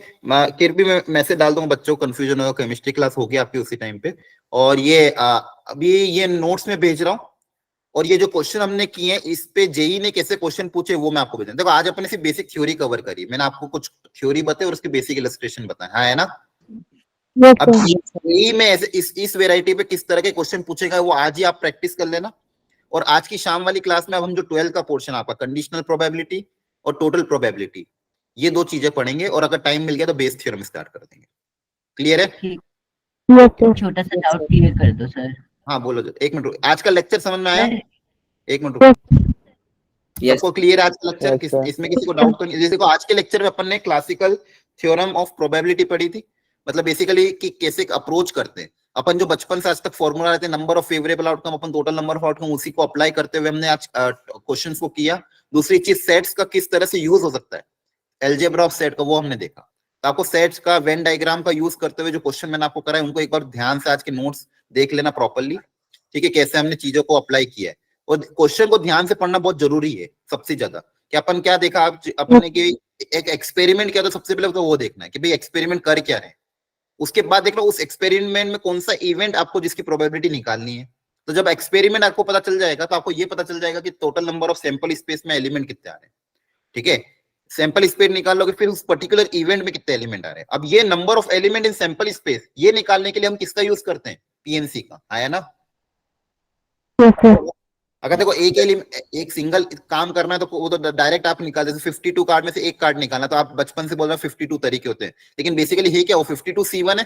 फिर भी मैं मैसेज डाल दूंगा, बच्चों को कंफ्यूजन होगा, केमिस्ट्री क्लास होगी आपकी उसी टाइम पे। और ये अभी ये नोट्स में भेज रहा हूँ, और ये जो क्वेश्चन हमने किए हैं इस पे जेई ने कैसे क्वेश्चन पूछे वो मैं आपको भेज। देखो आज अपने सिर्फ बेसिक थ्योरी कवर करी, मैंने आपको कुछ थ्योरी बताई और उसके बेसिक इलस्ट्रेशन बताए, हाँ है ना। अब जेई में ऐसे इस वेराइटी पे किस तरह के क्वेश्चन पूछेगा वो आज ही आप प्रैक्टिस कर लेना। और आज की शाम वाली क्लास में अब हम जो 12 का पोर्शन आपका कंडीशनल प्रोबेबिलिटी और टोटल प्रोबेबिलिटी, ये दो चीजें पढ़ेंगे, और अगर टाइम मिल गया तो बेस थ्योरम स्टार्ट कर देंगे। क्लियर है? छोटा सा डाउट क्लियर कर दो सर। हाँ बोलो, एक मिनट आज का लेक्चर समझ में आया? सर, एक मिनट Yes. सबको क्लियर है आज का लेक्चर? इसमें किसी को डाउट तो नहीं? जैसे को आज के लेक्चर में अपन ने क्लासिकल थ्योरम ऑफ प्रोबेबिलिटी पढ़ी थी, मतलब बेसिकली कि कैसे अप्रोच करते हैं अपन, जो बचपन से आज तक फॉर्मूला रहते हैं number of favourable outcome upon total number of outcome, उसी को अप्लाई करते हुए हमने आज क्वेश्चंस को किया। दूसरी चीज सेट्स का किस तरह से यूज हो सकता है, अलजेब्रा ऑफ सेट का, वो हमने देखा। तो आपको सेट्स का वेन डायग्राम का यूज करते हुए जो क्वेश्चन मैंने आपको कराया उनको एक बार ध्यान से आज के नोट्स देख लेना प्रॉपर्ली, ठीक है, कैसे हमने चीजों को अप्लाई किया है। और क्वेश्चन को ध्यान से पढ़ना बहुत जरूरी है सबसे ज्यादा। कि अपन क्या देखा अपने कि एक एक्सपेरिमेंट किया, तो सबसे पहले तो वो देखना है कि भाई एक्सपेरिमेंट कर क्या रहे, उसके बाद देख लो उस एक्सपेरिमेंट में कौन सा इवेंट आपको जिसकी प्रोबेबिलिटी निकालनी है। तो जब एक्सपेरिमेंट आपको पता चल जाएगा तो आपको ये पता चल जाएगा कि total number of sample space में एलिमेंट कितने आ रहे हैं, ठीक है। सैंपल स्पेस निकाल लोगे, फिर उस पर्टिकुलर इवेंट में कितने एलिमेंट आ रहे हैं। अब ये number of element in sample space ये निकालने के लिए हम किसका यूज करते हैं, पीएनसी का, आया ना। अगर देखो एक सिंगल काम करना है तो वो तो डायरेक्ट आप निकाल, जैसे 52 कार्ड में से एक कार्ड निकालना, तो आप बचपन से बोल रहे हो 52 तरीके होते हैं, लेकिन बेसिकली है क्या, वो 52C1 है,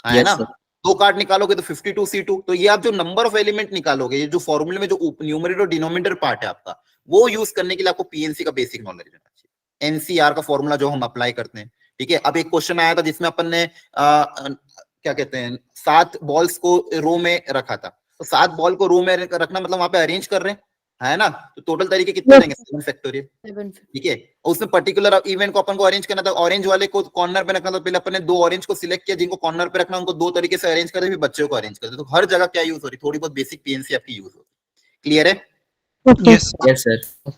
है Yes, ना। sir. दो कार्ड निकालोगे तो 52C2। तो ये आप जो नंबर ऑफ एलिमेंट निकालोगे, ये जो फॉर्मूले में जो न्यूमरेटर और डिनोमिनेटर पार्ट है आपका, वो यूज करने के लिए आपको पीएनसी का बेसिक नॉलेज होना चाहिए। एनसीआर का फॉर्मूला जो हम अप्लाई करते हैं, ठीक है। अब एक क्वेश्चन आया था जिसमें अपन ने क्या कहते हैं 7 बॉल्स को रो में रखा था, तो 7 बॉल को रो में रखना मतलब वहां पे अरेंज कर रहे हैं, है ना। तो टोटल तरीके कितने रहेंगे, 7 फैक्टोरियल, 7 ठीक है। और उसमें पर्टिकुलर इवेंट को अपन को अरेंज करना था, ऑरेंज वाले को कॉर्नर पे रखना था। पहले अपन ने 2 ऑरेंज को सिलेक्ट किया, जिनको कॉर्नर पे रखना उनको 2 तरीके से अरेंज करते, फिर बच्चों को अरेंज करते। तो हर जगह क्या यूज हो रही, थोड़ी बहुत बेसिक पीएनसी आपकी यूज हो रही। क्लियर है? Yes Yes, sir.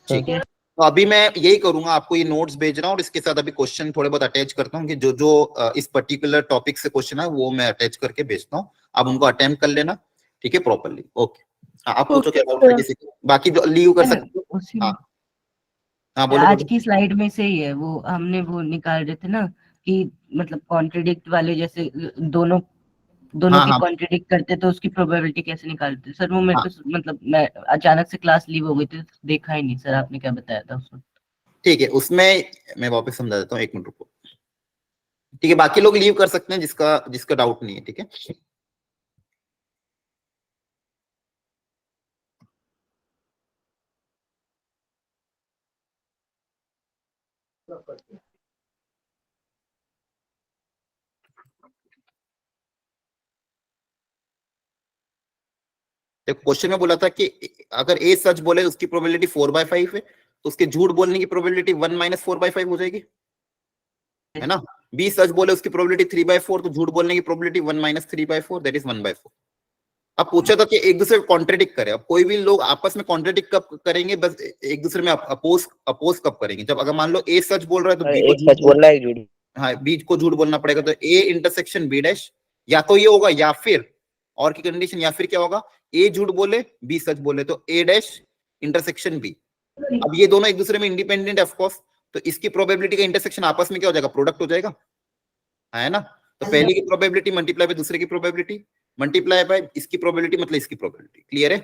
ठीक है। तो अभी मैं यही करूंगा, आपको ये नोट्स भेज रहा हूँ और इसके साथ अभी क्वेश्चन थोड़े बहुत अटैच करता हूँ कि जो जो इस पर्टिकुलर टॉपिक से क्वेश्चन है वो मैं अटैच करके भेजता हूँ, आप उनको अटेम्प्ट कर लेना, ठीक है, प्रॉपर्ली। ओके, आप पूछो क्या डाउट है किसी को, बाकी जो लीव कर सकते हो। उसी हाँ हाँ बोलो आज बोलो। की स्लाइड में से ही है वो, हमने वो निकाल रहे थे ना कि मतलब कॉन्ट्रडिक्ट वाले, जैसे दोनों हाँ के हाँ कॉन्ट्रडिक्ट करते तो उसकी प्रोबेबिलिटी कैसे निकालते सर। वो मेरे हाँ को मतलब मैं अचानक से क्लास लीव हो गई थी, देखा ही नहीं सर आपने क्या बताया था उसमें। ठीक है, उसमें मैं वापस समझा देता हूँ, 1 मिनट रुको, ठीक है। बाकी लोग लीव कर सकते हैं जिसका डाउट नहीं है, ठीक है। क्वेश्चन में बोला था कि अगर ए सच बोले उसकी प्रोबेबिलिटी 4/5 है, तो उसके झूठ बोलने की प्रोबेबिलिटी 1 - 4/5 हो जाएगी, है ना। बी सच बोले उसकी प्रोबेबिलिटी 3/4, तो झूठ बोलने की प्रोबेबिलिटी 1 - 3/4, दैट इज 1/4। अब पूछा था कि एक दूसरे को कॉन्ट्रेडिक्ट करे। अब कोई भी लोग आपस में कॉन्ट्रेडिक्ट कब करेंगे, बस एक दूसरे में अपोज कब करेंगे, जब अगर मान लो ए सच बोल रहा है तो बी को एक सच बोल रहा है, एक झूठ। हाँ बी को झूठ बोलना पड़ेगा। तो ए इंटरसेक्शन बी डैश, या तो ये होगा या फिर और की कंडीशन, या फिर क्या होगा, ए झूठ बोले बी सच बोले, तो ए डैश इंटरसेक्शन बी। अब ये दोनों एक दूसरे में इंडिपेंडेंट ऑफ कोर्स, तो इसकी प्रोबेबिलिटी का इंटरसेक्शन आपस में क्या हो जाएगा, प्रोडक्ट हो जाएगा, है ना। तो पहले की प्रोबेबिलिटी मल्टीप्लाई बाय दूसरे की प्रोबेबिलिटी मल्टीप्लाई बाय इसकी प्रोबेबिलिटी मतलब इसकी प्रोबेबिलिटी। क्लियर है?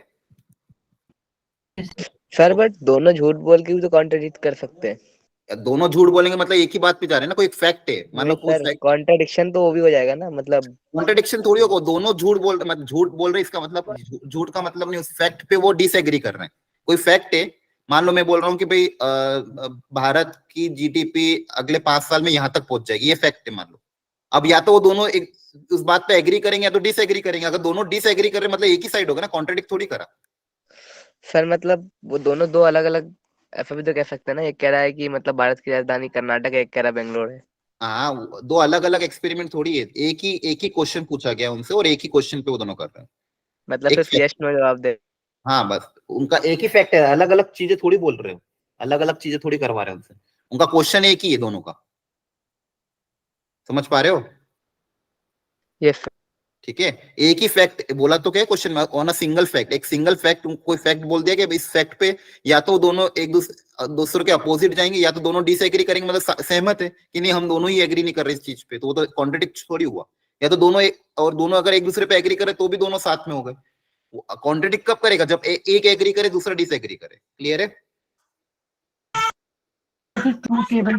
सर बट दोनों झूठ बोल के भी तो कॉन्ट्रडिक्ट कर सकते हैं। दोनों झूठ बोलेंगे मतलब एक ही बात पे जा रहे हैं ना, कोई एक फैक्ट है, मतलब कोई सर फैक्ट, कॉन्ट्रडिक्शन तो वो भी हो जाएगा ना, मतलब कॉन्ट्रडिक्शन थोड़ी होगा। दोनों झूठ बोल रहे, मतलब झूठ बोल रहे, इसका मतलब झूठ का मतलब नहीं उस फैक्ट पे वो डिसएग्री कर रहे हैं। कोई फैक्ट है, मान लो मैं बोल रहा हूँ कि भाई भारत की जीडीपी अगले 5 साल में यहाँ तक पहुंच जाएगी, ये फैक्ट है मान लो। अब या तो वो दोनों एक उस बात पे एग्री करेंगे या तो डिसएग्री करेंगे। अगर दोनों डिसएग्री कर रहे हैं मतलब एक ही साइड होगा ना, कॉन्ट्रडिक्ट थोड़ी करा। सर मतलब वो दोनों दो अलग अलग ऐसा भी तो कह सकते हैं ना, एक कह रहा है कि मतलब भारत की राजधानी कर्नाटक है, एक कह रहा है बेंगलोर है। हाँ, दो अलग अलग एक्सपेरिमेंट थोड़ी है, एक ही क्वेश्चन पूछा गया उनसे और एक ही क्वेश्चन पे वो दोनों कर रहे हैं। मतलब एक सिर्फ यस नो जवाब दे। हाँ बस उनका एक ही फैक्ट है, अलग अलग चीजें थोड़ी बोल रहे हो। अलग अलग चीजें थोड़ी करवा रहे हैं उनसे, उनका क्वेश्चन एक ही है दोनों का, समझ पा रहे हो? यस ठीक है, एक ही फैक्ट बोला तो क्या क्वेश्चन में, ऑन अ सिंगल फैक्ट, एक सिंगल फैक्ट, कोई फैक्ट बोल दिया कि इस फैक्ट पे या तो दोनों एक दूसरे के अपोजिट जाएंगे या तो दोनों डिसएग्री करेंगे, मतलब सहमत है कि नहीं हम दोनों ही एग्री नहीं कर रहे इस चीज पे, तो वो तो कॉन्ट्रडिक्ट थोड़ी हुआ, या तो दोनों और दोनों अगर एक दूसरे पे एग्री करे तो भी दोनों साथ में हो गए। कॉन्ट्रडिक्ट कब करेगा? जब एक एग्री करे दूसरा डिसएग्री करे। क्लियर है? True table